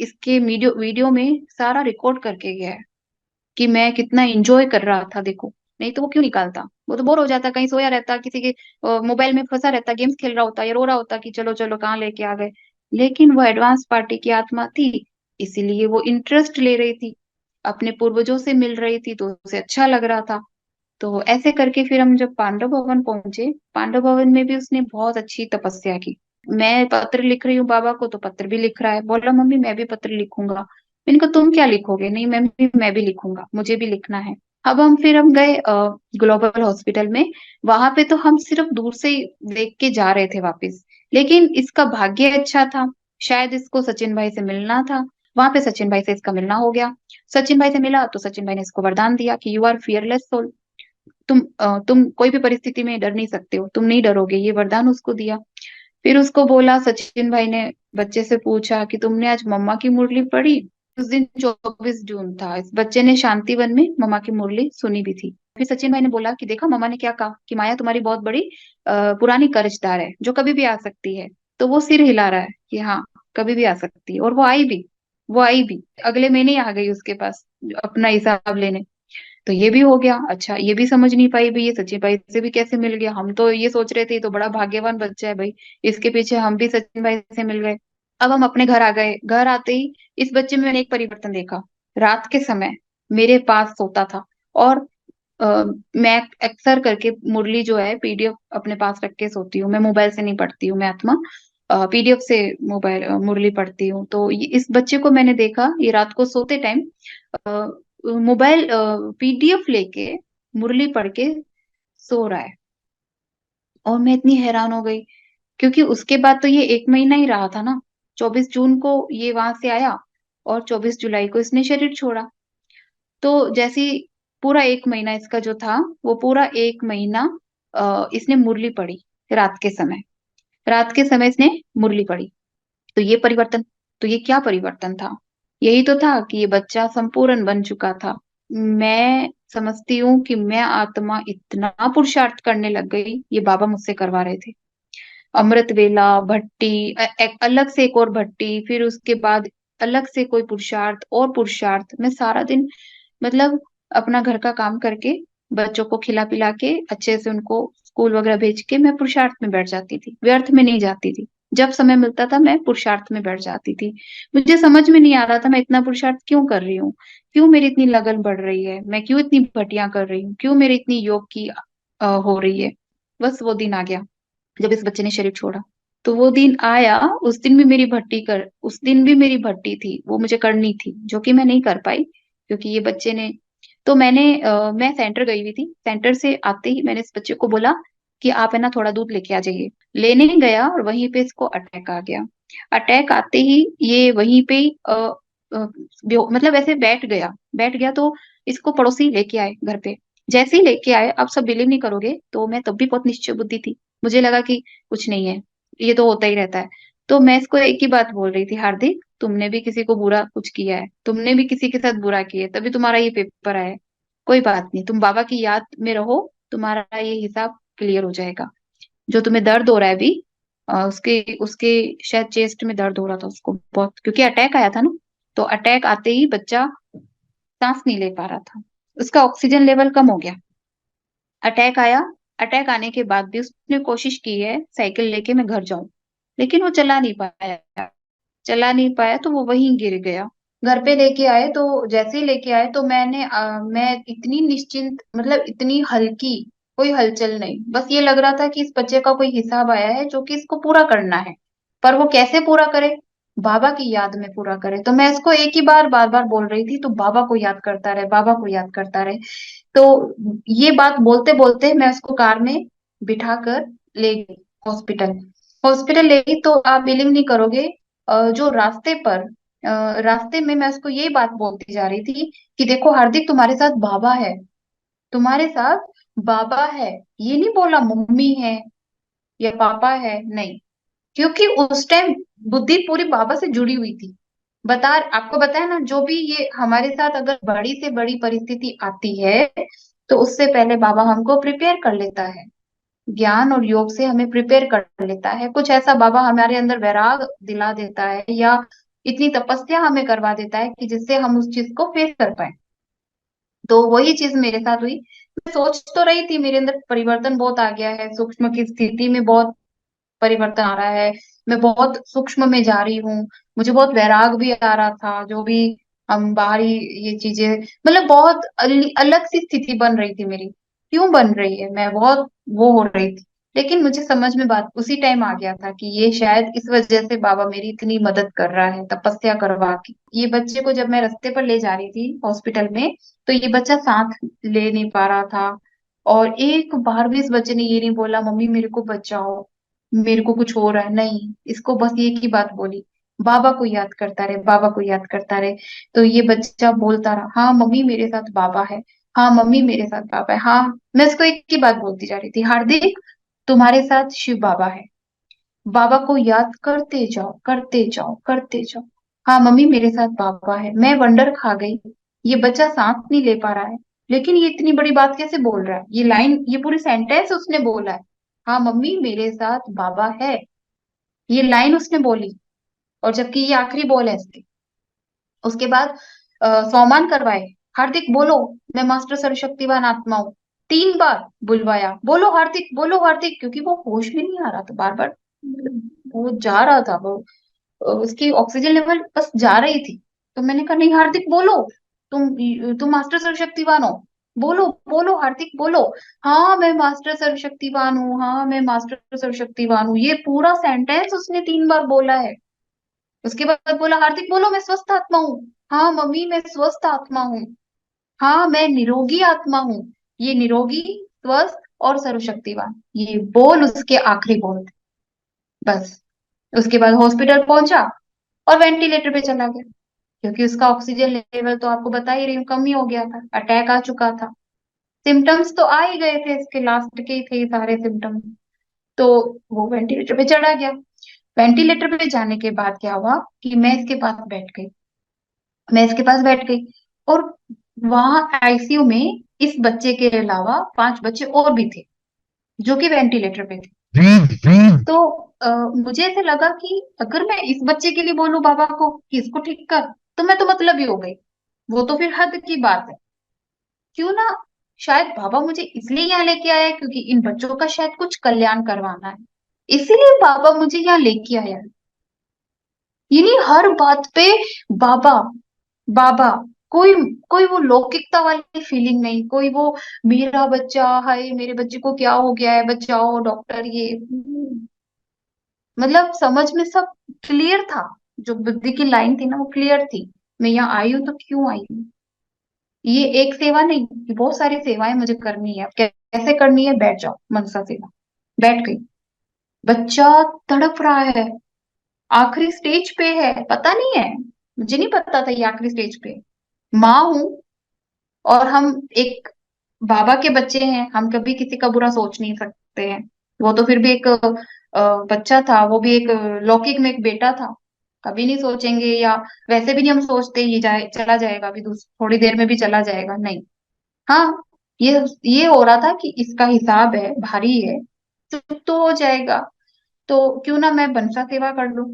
इसके वीडियो वीडियो में सारा रिकॉर्ड करके गया है, कि मैं कितना एंजॉय कर रहा था देखो। नहीं तो वो क्यों निकालता, वो तो बोर हो जाता, कहीं सोया रहता, किसी के मोबाइल में फंसा रहता, गेम्स खेल रहा होता, या रो रहा होता कि चलो चलो कहाँ लेके आ गए। लेकिन वो एडवांस पार्टी की आत्मा थी, इसीलिए वो इंटरेस्ट ले रही थी, अपने पूर्वजों से मिल रही थी, तो उसे अच्छा लग रहा था। तो ऐसे करके फिर हम जब पांडव भवन पहुंचे, पांडव भवन में भी उसने बहुत अच्छी तपस्या की। मैं पत्र लिख रही हूँ बाबा को, तो पत्र भी लिख रहा है, बोला मम्मी मैं भी पत्र लिखूंगा। मैंने कहा तुम क्या लिखोगे, नहीं मैं भी लिखूंगा, मुझे भी लिखना है। अब हम गए ग्लोबल हॉस्पिटल में। वहां पे तो हम सिर्फ दूर से ही देख के जा रहे थे वापस। लेकिन इसका भाग्य अच्छा था, शायद इसको सचिन भाई से मिलना था। वहां पे सचिन भाई से इसका मिलना हो गया। सचिन भाई से मिला तो सचिन भाई ने इसको वरदान दिया कि यू आर फियरलेस सोल। तुम कोई भी परिस्थिति में डर नहीं सकते हो, तुम नहीं डरोगे, ये वरदान उसको दिया। फिर उसको बोला, सचिन भाई ने बच्चे से पूछा कि तुमने आज मम्मा की मुरली पढ़ी? उस दिन 24 जून था, इस बच्चे ने शांतिवन में मम्मा की मुरली सुनी भी थी। फिर सचिन भाई ने बोला कि देखा मम्मा ने क्या कहा, कि माया तुम्हारी बहुत बड़ी पुरानी कर्जदार है, जो कभी भी आ सकती है। तो वो सिर हिला रहा है कि हाँ, कभी भी आ सकती है। और वो आई भी, वो आई भी, अगले महीने ही आ गई उसके पास अपना हिसाब लेने। तो ये भी हो गया। अच्छा, ये भी समझ नहीं पाई भाई, ये सचिन भाई से भी कैसे मिल गया? हम तो ये सोच रहे थे ये तो बड़ा भाग्यवान बच्चा है भाई, इसके पीछे हम भी सचिन भाई से मिल गए। अब हम अपने घर आ गए। घर आते ही इस बच्चे में मैंने एक परिवर्तन देखा। रात के समय मेरे पास सोता था, और मैं अक्सर करके मुरली जो है पीडीएफ अपने पास रख के सोती हूँ। मैं मोबाइल से नहीं पढ़ती हूँ, मैं आत्मा पीडीएफ से मोबाइल मुरली पढ़ती हूँ। तो इस बच्चे को मैंने देखा, ये रात को सोते टाइम मोबाइल पीडीएफ लेके मुरली पढ़ के सो रहा है। और मैं इतनी हैरान हो गई, क्योंकि उसके बाद तो ये 1 महीना ही रहा था ना। 24 जून को ये वहां से आया, और 24 जुलाई को इसने शरीर छोड़ा। तो जैसी पूरा 1 महीना इसका जो था, वो पूरा 1 महीना इसने मुरली पढ़ी। रात के समय, रात के समय इसने मुरली पढ़ी। तो ये परिवर्तन, तो ये क्या परिवर्तन था? यही तो था कि ये बच्चा संपूर्ण बन चुका था। मैं समझती हूँ कि मैं आत्मा इतना पुरुषार्थ करने लग गई, ये बाबा मुझसे करवा रहे थे। अमृत वेला भट्टी, अलग से एक और भट्टी, फिर उसके बाद अलग से कोई पुरुषार्थ और पुरुषार्थ। मैं सारा दिन, मतलब अपना घर का काम करके, बच्चों को खिला पिला के अच्छे से उनको स्कूल वगैरह भेज के मैं पुरुषार्थ में बैठ जाती थी, व्यर्थ में नहीं जाती थी। जब समय मिलता था मैं पुरुषार्थ में बैठ जाती थी। मुझे समझ में नहीं आ रहा था मैं इतना पुरुषार्थ क्यों कर रही हूँ, क्यों मेरी इतनी लगन बढ़ रही है, मैं क्यों इतनी भटियां कर रही हूँ, क्यों मेरी इतनी योग की हो रही है। बस वो दिन आ गया जब इस बच्चे ने शरीर छोड़ा। तो वो दिन आया, उस दिन भी मेरी भट्टी थी, वो मुझे करनी थी, जो कि मैं नहीं कर पाई क्योंकि ये बच्चे ने। तो मैं सेंटर गई हुई थी। सेंटर से आते ही मैंने इस बच्चे को बोला कि आप है ना थोड़ा दूध लेके आ जाइए। लेने गया और वहीं पे इसको अटैक आ गया। अटैक आते ही ये वहीं पे ही, मतलब ऐसे बैठ गया। तो इसको पड़ोसी लेके आए घर पे। जैसे ही लेके आए, आप सब बिलीव नहीं करोगे, तो मैं तब भी बहुत निश्चय बुद्धि थी। मुझे लगा कि कुछ नहीं है, ये तो होता ही रहता है। तो मैं इसको एक ही बात बोल रही थी, हार्दिक तुमने भी किसी को बुरा कुछ किया है, तुमने भी किसी के साथ बुरा किया है, तभी तुम्हारा ये पेपर आया है। कोई बात नहीं, तुम बाबा की याद में रहो, तुम्हारा ये हिसाब क्लियर हो जाएगा। जो तुम्हें दर्द हो रहा है अभी, उसके उसके शायद चेस्ट में दर्द हो रहा था उसको बहुत, क्योंकि अटैक आया था ना। तो अटैक आते ही बच्चा सांस नहीं ले पा रहा था, उसका ऑक्सीजन लेवल कम हो गया। अटैक आया। अटैक आने के बाद भी उसने कोशिश की है साइकिल लेके मैं घर जाऊं, लेकिन वो चला नहीं पाया। तो वो वहीं गिर गया। घर पे लेके आए, तो जैसे ही लेके आए तो मैं इतनी निश्चिंत, मतलब इतनी हल्की, कोई हलचल नहीं। बस ये लग रहा था कि इस बच्चे का कोई हिसाब आया है जो कि इसको पूरा करना है। पर वो कैसे पूरा करे? बाबा की याद में पूरा करे। तो मैं इसको एक ही बार बार बोल रही थी, तो बाबा को याद करता रहे, बाबा को याद करता रहे। तो ये बात बोलते बोलते मैं उसको कार में बिठा कर ले गई हॉस्पिटल। हॉस्पिटल ले गई तो आप बिलीव नहीं करोगे, जो रास्ते में मैं उसको यही बात बोलती जा रही थी कि देखो हार्दिक, तुम्हारे साथ बाबा है, तुम्हारे साथ बाबा है। ये नहीं बोला मम्मी है या पापा है, नहीं। क्योंकि उस टाइम बुद्धि पूरी बाबा से जुड़ी हुई थी। आपको बताया ना, जो भी ये हमारे साथ अगर बड़ी से बड़ी परिस्थिति आती है, तो उससे पहले बाबा हमको प्रिपेयर कर लेता है। ज्ञान और योग से हमें प्रिपेयर कर लेता है। कुछ ऐसा बाबा हमारे अंदर वैराग दिला देता है, या इतनी तपस्या हमें करवा देता है कि जिससे हम उस चीज को फेस कर पाए। तो वही चीज मेरे साथ हुई। मैं सोच तो रही थी मेरे अंदर परिवर्तन बहुत आ गया है, सूक्ष्म की स्थिति में बहुत परिवर्तन आ रहा है, मैं बहुत सूक्ष्म में जा रही हूँ। मुझे बहुत वैराग भी आ रहा था, जो भी हम बाहरी ये चीजें, मतलब बहुत अलग सी स्थिति बन रही थी मेरी। क्यों बन रही है, मैं बहुत वो हो रही थी। लेकिन मुझे समझ में बात उसी टाइम आ गया था कि ये शायद इस वजह से बाबा मेरी इतनी मदद कर रहा है, तपस्या करवा के। ये बच्चे को जब मैं रास्ते पर ले जा रही थी हॉस्पिटल में, तो ये बच्चा सांस ले नहीं पा रहा था। और एक बार भी इस बच्चे ने ये नहीं बोला मम्मी मेरे को बचाओ, मेरे को कुछ हो रहा है, नहीं। इसको बस एक ही बात बोली, बाबा को याद करता रहे, बाबा को याद करता रहे। तो ये बच्चा बोलता रहा, हाँ मम्मी मेरे साथ बाबा है, हाँ मम्मी मेरे साथ बाबा है। हाँ, मैं उसको एक ही बात बोलती जा रही थी, हार्दिक तुम्हारे साथ शिव बाबा है, बाबा को याद करते जाओ करते जाओ करते जाओ। हाँ मम्मी मेरे साथ बाबा है। मैं वंडर खा गई, ये बच्चा सांस नहीं ले पा रहा है, लेकिन ये इतनी बड़ी बात कैसे बोल रहा है, ये लाइन, ये पूरी सेंटेंस उसने बोला है। हाँ मम्मी मेरे साथ बाबा है, ये लाइन उसने बोली, और जबकि ये आखिरी बोल है इसकी। उसके बाद सोमान करवाए, हार्दिक बोलो, मैं मास्टर सर्वशक्तिवान आत्मा हूँ। 3 बार बुलवाया, बोलो हार्दिक बोलो हार्दिक, क्योंकि वो होश में नहीं आ रहा था, बार बार वो जा रहा था, वो उसकी ऑक्सीजन लेवल बस जा रही थी। तो मैंने कहा नहीं हार्दिक बोलो, तुम मास्टर सर्वशक्तिवान हो, बोलो बोलो हार्दिक बोलो। हाँ मैं मास्टर सर्वशक्तिवान हूँ, हाँ मैं मास्टर सर्वशक्तिवान हूँ, ये पूरा सेंटेंस उसने 3 बार बोला है। उसके बाद बोला हार्दिक बोलो मैं स्वस्थ आत्मा हूँ। हाँ मम्मी मैं स्वस्थ आत्मा हूँ। हाँ मैं निरोगी आत्मा हूँ। ये निरोगी, स्वस्थ और सर्वशक्तिवान, ये बोल उसके आखिरी बोल थे। बस उसके बाद हॉस्पिटल पहुंचा और वेंटिलेटर पे चला गया, क्योंकि उसका ऑक्सीजन लेवल तो आपको बता ही रही हूँ कम ही हो गया था, अटैक आ चुका था। सिम्टम्स तो आ ही गए थे, इसके लास्ट के ही थे ये सारे सिम्टम्स। तो वो वेंटिलेटर पे चढ़ा गया। वेंटिलेटर पे जाने के बाद क्या हुआ कि मैं इसके पास बैठ गई, मैं इसके पास बैठ गई, और वहां आईसीयू में इस बच्चे के अलावा 5 बच्चे और भी थे जो कि वेंटिलेटर पे थे। तो मुझे ऐसे लगा कि अगर मैं इस बच्चे के लिए बोलूं बाबा को कि इसको ठीक कर, तो मैं तो मतलब ही हो गई, वो तो फिर हद की बात है। क्यों ना, शायद बाबा मुझे इसलिए यहाँ लेके आया है क्योंकि इन बच्चों का शायद कुछ कल्याण करवाना है, इसीलिए बाबा मुझे यहाँ लेके आया है। यानी हर बात पे बाबा बाबा, कोई कोई वो लौकिकता वाली फीलिंग नहीं, कोई वो मेरा बच्चा, हाय मेरे बच्चे को क्या हो गया है, बचाओ डॉक्टर, ये मतलब समझ में सब क्लियर था। जो बुद्धि की लाइन थी ना वो क्लियर थी, मैं यहाँ आई हूँ तो क्यों आई हूँ। ये एक सेवा नहीं, ये बहुत सारी सेवाएं मुझे करनी है। अब कैसे करनी है, बैठ जाओ मनसा सेवा। बैठ गई, बच्चा तड़प रहा है, आखिरी स्टेज पे है, पता नहीं है, मुझे नहीं पता था ये आखिरी स्टेज पे है। माँ हूं, और हम एक बाबा के बच्चे हैं, हम कभी किसी का बुरा सोच नहीं सकते हैं। वो तो फिर भी एक बच्चा था, वो भी एक लौकिक में एक बेटा था, कभी नहीं सोचेंगे, या वैसे भी नहीं हम सोचते ये जाए चला जाएगा, अभी थोड़ी देर में भी चला जाएगा, नहीं। हाँ, ये हो रहा था कि इसका हिसाब है, भारी है, तो हो जाएगा, तो क्यों ना मैं बनसा सेवा कर लूं।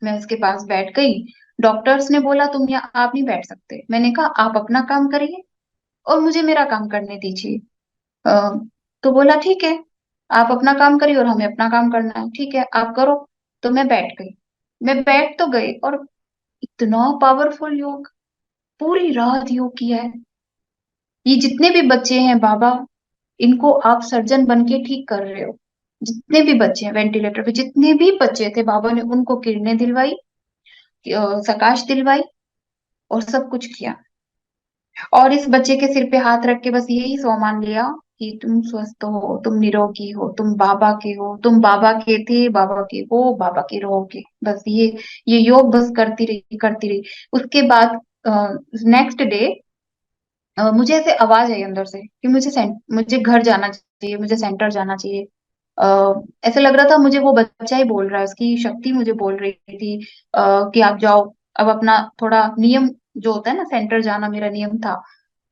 मैं उसके पास बैठ गई। डॉक्टर्स ने बोला तुम यहाँ आप नहीं बैठ सकते, मैंने कहा आप अपना काम करिए और मुझे मेरा काम करने दीजिए। अ, तो बोला ठीक है, आप अपना काम करिए और हमें अपना काम करना है, ठीक है आप करो। तो मैं बैठ गई, मैं बैठ तो गई, और इतना पावरफुल योग, पूरी रात योग किया है। ये जितने भी बच्चे हैं बाबा, इनको आप सर्जन बन के ठीक कर रहे हो। जितने भी बच्चे हैं वेंटिलेटर पे, जितने भी बच्चे थे, बाबा ने उनको किरणें दिलवाई, सकाश दिलवाई, और सब कुछ किया। और इस बच्चे के सिर पे हाथ रख के बस यही सौ मान लिया कि तुम स्वस्थ हो, तुम निरोगी हो, तुम बाबा के हो, तुम बाबा के थे, बाबा के हो, बाबा के रहोगे। बस ये योग बस करती रही करती रही। उसके बाद नेक्स्ट डे मुझे ऐसे आवाज आई अंदर से कि मुझे घर जाना चाहिए, मुझे सेंटर जाना चाहिए। ऐसे लग रहा था मुझे वो बच्चा ही बोल रहा है, उसकी शक्ति मुझे बोल रही थी कि आप जाओ, अब अपना थोड़ा नियम जो होता है ना, सेंटर जाना मेरा नियम था,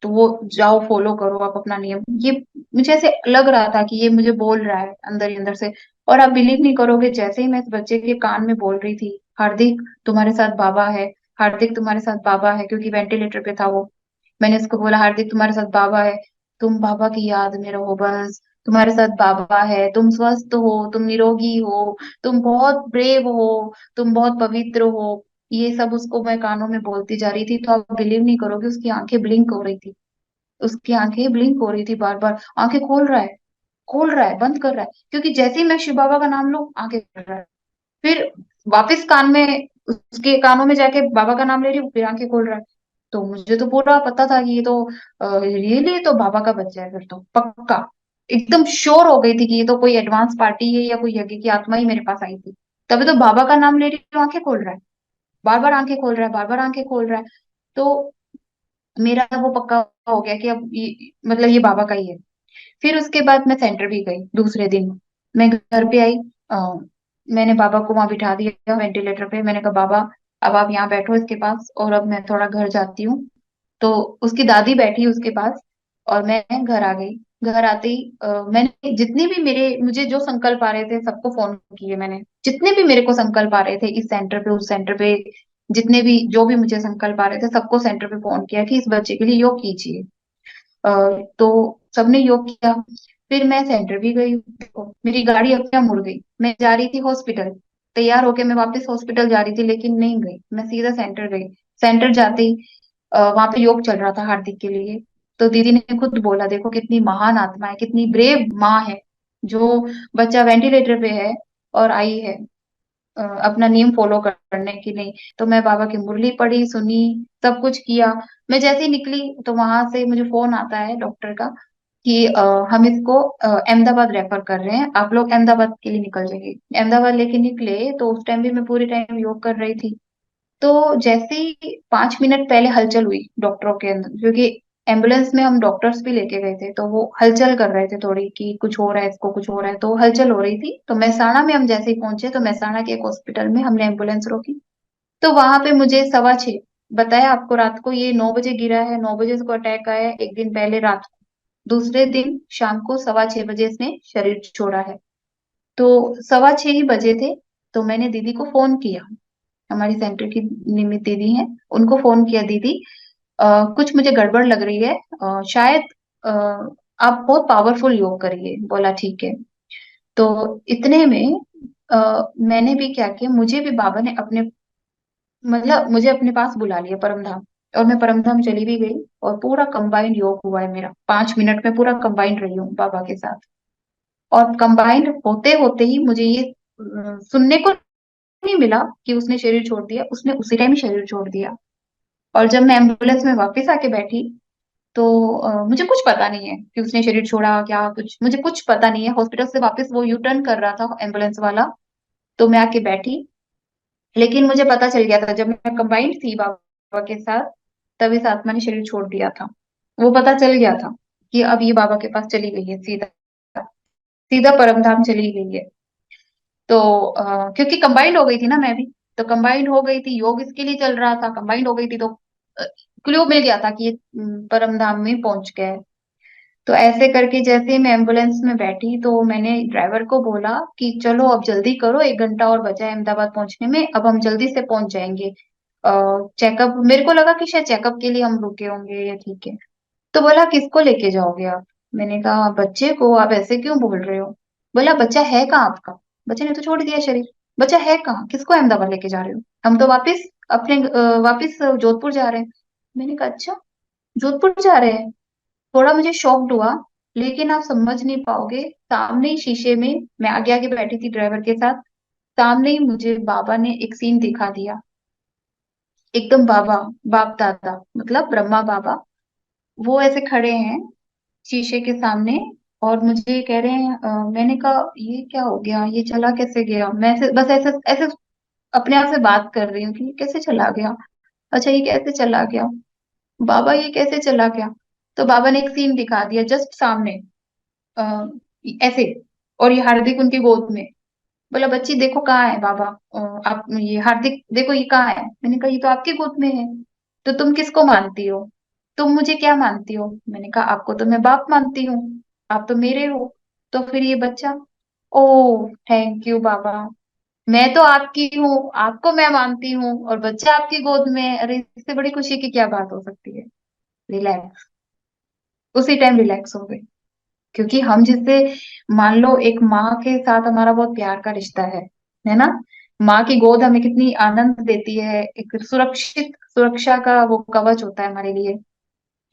तो वो जाओ फॉलो करो आप अपना नियम। ये मुझे ऐसे लग रहा था कि ये मुझे बोल रहा है अंदर ही अंदर से। और आप बिलीव नहीं करोगे, जैसे ही मैं इस बच्चे के कान में बोल रही थी, हार्दिक तुम्हारे साथ बाबा है, हार्दिक तुम्हारे साथ बाबा है, क्योंकि वेंटिलेटर पे था वो। मैंने उसको बोला हार्दिक तुम्हारे साथ बाबा है, तुम बाबा की याद में रहो बस, तुम्हारे साथ बाबा है, तुम स्वस्थ हो, तुम निरोगी हो, तुम बहुत ब्रेव हो, तुम बहुत पवित्र हो। ये सब उसको मैं कानों में बोलती जा रही थी, तो आप बिलीव नहीं करोगे उसकी आंखें ब्लिंक हो रही थी, उसकी आंखें ब्लिंक हो रही थी, बार बार आंखें खोल रहा है बंद कर रहा है, क्योंकि जैसे ही मैं शिव बाबा का नाम लूं आंखें खोल रहा है। फिर वापस कान में, उसके कानों में जाके बाबा का नाम ले रही हूँ, फिर आंखें खोल रहा है। तो मुझे तो पूरा पता था कि ये तो रियली तो बाबा का बच्चा है, फिर तो पक्का एकदम श्योर हो गई थी कि ये तो कोई एडवांस पार्टी है या कोई यज्ञ की आत्मा ही मेरे पास आई थी। तभी तो बाबा का नाम ले रही हूँ, आंखें खोल रहा है, बार बार आंखें खोल रहा है, बार बार आंखें खोल रहा है। तो मेरा वो पक्का हो गया कि अब मतलब ये बाबा का ही है। फिर उसके बाद मैं सेंटर भी गई दूसरे दिन। मैं घर पे आई। अ, मैंने बाबा को वहां बिठा दिया वेंटिलेटर पे। मैंने कहा बाबा अब आप यहाँ बैठो इसके पास, और अब मैं थोड़ा घर जाती हूँ। तो उसकी दादी बैठी उसके पास, और मैं घर आ गई। घर आते ही मैंने जितने भी मेरे मुझे जो संकल्प आ रहे थे सबको फोन किए मैंने। जितने भी मेरे को संकल्प आ रहे थे इस सेंटर पे उस सेंटर पे, जितने भी जो भी मुझे संकल्प आ रहे थे सबको सेंटर पे फोन किया कि इस बच्चे के लिए योग कीजिए। तो सबने योग किया। फिर मैं सेंटर भी गई। देखो मेरी गाड़ी अपने आप मुड़ गई, मैं जा रही थी हॉस्पिटल। तैयार होके मैं वापस हॉस्पिटल जा रही थी, लेकिन नहीं गई, मैं सीधा सेंटर गई। सेंटर जाते ही वहां पे योग चल रहा था हार्दिक के लिए। तो दीदी ने खुद बोला देखो कितनी महान आत्मा है, कितनी ब्रेव माँ है, जो बच्चा वेंटिलेटर पे है और आई है अपना नियम फॉलो करने की नहीं। तो मैं बाबा की मुरली पढ़ी, सुनी, सब कुछ किया। मैं जैसे ही निकली तो वहां से मुझे फोन आता है डॉक्टर का कि हम इसको अहमदाबाद रेफर कर रहे हैं, आप लोग अहमदाबाद के लिए निकल जाइए। अहमदाबाद लेके निकले तो उस टाइम भी मैं पूरी टाइम योग कर रही थी। तो जैसे ही 5 मिनट पहले हलचल हुई डॉक्टरों के अंदर, क्योंकि एम्बुलेंस में हम डॉक्टर्स भी लेके गए थे, तो वो हलचल कर रहे थे थोड़ी कि कुछ हो रहा है इसको, कुछ हो रहा है, तो हलचल हो रही थी। तो मेहसाणा में हम जैसे ही पहुंचे तो मेहसाणा के एक हॉस्पिटल में हमने एम्बुलेंस रोकी। तो वहां पे मुझे 6:15 बताया आपको रात को ये 9 बजे गिरा है, 9 बजे इसको अटैक आया है, एक दिन पहले रात को। दूसरे दिन शाम को 6:15 बजे इसने शरीर छोड़ा है। तो 6:15 ही बजे थे। तो मैंने दीदी को फोन किया, हमारी सेंटर की निमित दीदी हैं, उनको फोन किया, दीदी कुछ मुझे गड़बड़ लग रही है, शायद अ, आप बहुत पावरफुल योग करिए। बोला ठीक है। तो इतने में मैंने भी क्या किया, मुझे भी बाबा ने अपने मतलब मुझे अपने पास बुला लिया परम धाम। और मैं परम धाम चली भी गई, और पूरा कंबाइंड योग हुआ है मेरा। 5 मिनट में पूरा कंबाइंड रही हूँ बाबा के साथ। और कंबाइंड होते होते ही मुझे ये सुनने को नहीं मिला कि उसने शरीर छोड़ दिया, उसने उसी टाइम ही शरीर छोड़ दिया। और जब मैं एम्बुलेंस में वापस आके बैठी तो मुझे कुछ पता नहीं है कि उसने शरीर छोड़ा क्या, कुछ मुझे कुछ पता नहीं है। हॉस्पिटल से वापस वो यू टर्न कर रहा था एम्बुलेंस वाला, तो मैं आके बैठी। लेकिन मुझे पता चल गया था जब मैं कंबाइंड थी बाबा के साथ, तब इस आत्मा ने शरीर छोड़ दिया था। वो पता चल गया था कि अब ये बाबा के पास चली गई है, सीधा सीधा परम धाम चली गई है। तो क्योंकि कंबाइंड हो गई थी ना मैं भी, तो कंबाइंड हो गई थी, योग इसके लिए चल रहा था, कंबाइंड हो गई थी, तो क्लू मिल गया था कि ये परम धाम में पहुंच गया है। तो ऐसे करके जैसे ही मैं एम्बुलेंस में बैठी तो मैंने ड्राइवर को बोला कि चलो अब जल्दी करो, 1 घंटा और बचा है अहमदाबाद पहुंचने में, अब हम जल्दी से पहुंच जाएंगे। चेकअप, मेरे को लगा कि शायद चेकअप के लिए हम रुके होंगे या ठीक है। तो बोला किसको लेके जाओगे आप? मैंने कहा बच्चे को, आप ऐसे क्यों बोल रहे हो? बोला बच्चा है कहाँ आपका? बच्चे ने तो छोड़ दिया शरीर। बच्चा है कहाँ, किसको अहमदाबाद लेके जा रहे हो? हम तो वापिस अपने वापिस जोधपुर जा रहे हैं। मैंने कहा अच्छा, जोधपुर जा रहे हैं। थोड़ा मुझे शॉक्ड हुआ, लेकिन आप समझ नहीं पाओगे, सामने ही शीशे में, मैं आगे आगे बैठी थी ड्राइवर के साथ, सामने ही मुझे बाबा ने एक सीन दिखा दिया। एकदम बाबा, बाप दादा, मतलब ब्रह्मा बाबा, वो ऐसे खड़े हैं शीशे के सामने, और मुझे कह रहे हैं मैंने कहा ये क्या हो गया, ये चला कैसे गया? मैं ऐसे बस ऐसे ऐसे अपने आप से बात कर रही हूँ कि ये कैसे चला गया, अच्छा ये कैसे चला गया, बाबा ये कैसे चला गया? तो बाबा ने एक सीन दिखा दिया जस्ट सामने, आ, ऐसे, और ये हार्दिक उनकी गोद में। बोला बच्ची देखो कहाँ है बाबा, आप ये हार्दिक देखो ये कहाँ है? मैंने कहा ये तो आपकी गोद में है। तो तुम किसको मानती हो? तुम मुझे क्या मानती हो? मैंने कहा आपको तो मैं बाप मानती हूँ, आप तो मेरे हो। तो फिर ये बच्चा, ओ थैंक यू बाबा, मैं तो आपकी हूँ, आपको मैं मानती हूँ, और बच्चा आपकी गोद में है। अरे इससे बड़ी खुशी की क्या बात हो सकती है? रिलैक्स। उसी टाइम रिलैक्स हो गए। क्योंकि हम जिससे, मान लो एक माँ के साथ हमारा बहुत प्यार का रिश्ता है ना? माँ की गोद हमें कितनी आनंद देती है, एक सुरक्षित सुरक्षा का वो कवच होता है हमारे लिए।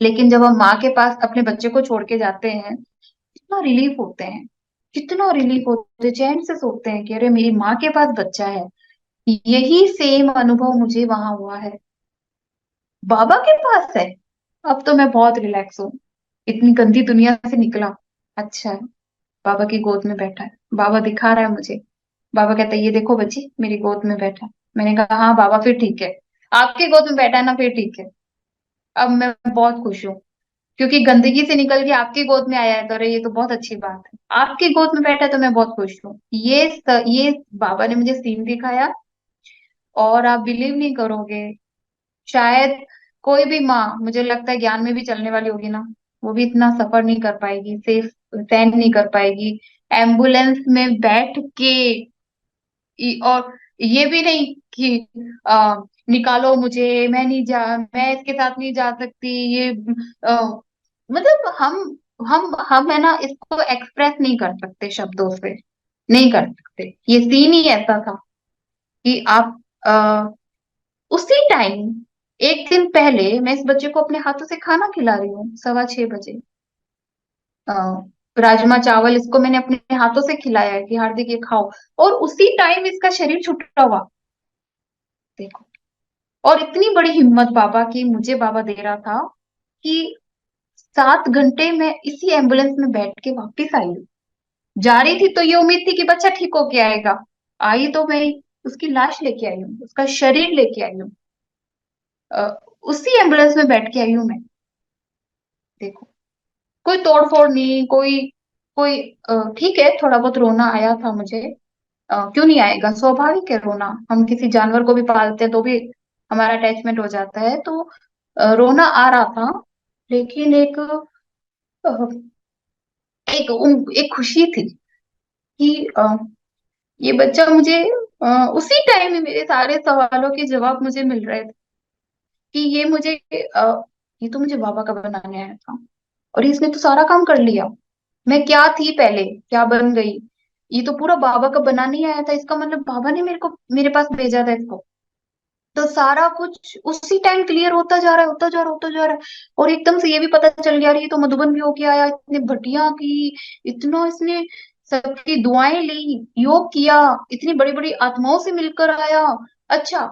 लेकिन जब हम माँ के पास अपने बच्चे को छोड़ के जाते हैं, कितना रिलीफ होते हैं, कितना रिलीफ होते हैं, चैन से सोते हैं कि अरे मेरी माँ के पास बच्चा है। यही सेम अनुभव मुझे वहां हुआ है, बाबा के पास है। अब तो मैं बहुत रिलैक्स हूँ, इतनी गंदी दुनिया से निकला। अच्छा है, बाबा की गोद में बैठा है, बाबा दिखा रहा है मुझे। बाबा कहता है ये देखो बच्ची मेरी गोद में बैठा है। मैंने कहा हाँ बाबा फिर ठीक है, आपकी गोद में बैठा है ना, फिर ठीक है। अब मैं बहुत खुश हूँ, क्योंकि गंदगी से निकल के आपकी गोद में आया है, तो अरे ये तो बहुत अच्छी बात है। आपकी गोद में बैठा है तो मैं बहुत खुश हूँ। ये बाबा ने मुझे सीन दिखाया, और आप बिलीव नहीं करोगे, शायद कोई भी माँ, मुझे लगता है ज्ञान में भी चलने वाली होगी ना, वो भी इतना सफर नहीं कर पाएगी, सेफ सहन नहीं कर पाएगी एम्बुलेंस में बैठ के। और ये भी नहीं कि निकालो मुझे, मैं इसके साथ नहीं जा सकती, ये मतलब हम है ना, इसको एक्सप्रेस नहीं कर सकते शब्दों से, नहीं कर सकते। ये सीन ही ऐसा था कि आप उसी टाइम, एक दिन पहले मैं इस बच्चे को अपने हाथों से खाना खिला रही हूँ, 6:15 बजे। अ, राजमा चावल इसको मैंने अपने हाथों से खिलाया है कि हार्दिक ये खाओ, और उसी टाइम इसका शरीर छुटा हुआ, देखो। और इतनी बड़ी हिम्मत बाबा की, मुझे बाबा दे रहा था कि 7 घंटे में इसी एम्बुलेंस में बैठ के वापिस आई हूँ। जा रही थी तो ये उम्मीद थी कि बच्चा ठीक होके आएगा, आई तो मैं उसकी लाश लेके आई हूँ, उसका शरीर लेके आई हूँ। अ, उसी एम्बुलेंस में बैठ के आई हूँ मैं, देखो। कोई तोड़ फोड़ नहीं, कोई कोई ठीक है, थोड़ा बहुत रोना आया था मुझे। क्यों नहीं आएगा, स्वाभाविक है रोना, हम किसी जानवर को भी पालते हैं तो भी हमारा अटैचमेंट हो जाता है, तो रोना आ रहा था। लेकिन अ, एक खुशी थी कि ये बच्चा मुझे, उसी टाइम में मेरे सारे सवालों के जवाब मुझे मिल रहे थे कि ये तो मुझे बाबा का बनाने आया था, और इसने तो सारा काम कर लिया। मैं क्या थी पहले, क्या बन गई, ये तो पूरा बाबा का बनाने ही आया था, इसका मतलब बाबा ने मेरे पास भेजा था इसको। तो सारा कुछ उसी टाइम क्लियर होता जा रहा है, होता जा रहा है, होता जा रहा है। और एकदम से ये भी पता चल गया, ये तो मधुबन भी होके आया, इतने भटिया की, इतना इसने सबकी दुआएं ली, योग किया, इतनी बड़ी बड़ी आत्माओं से मिलकर आया। अच्छा,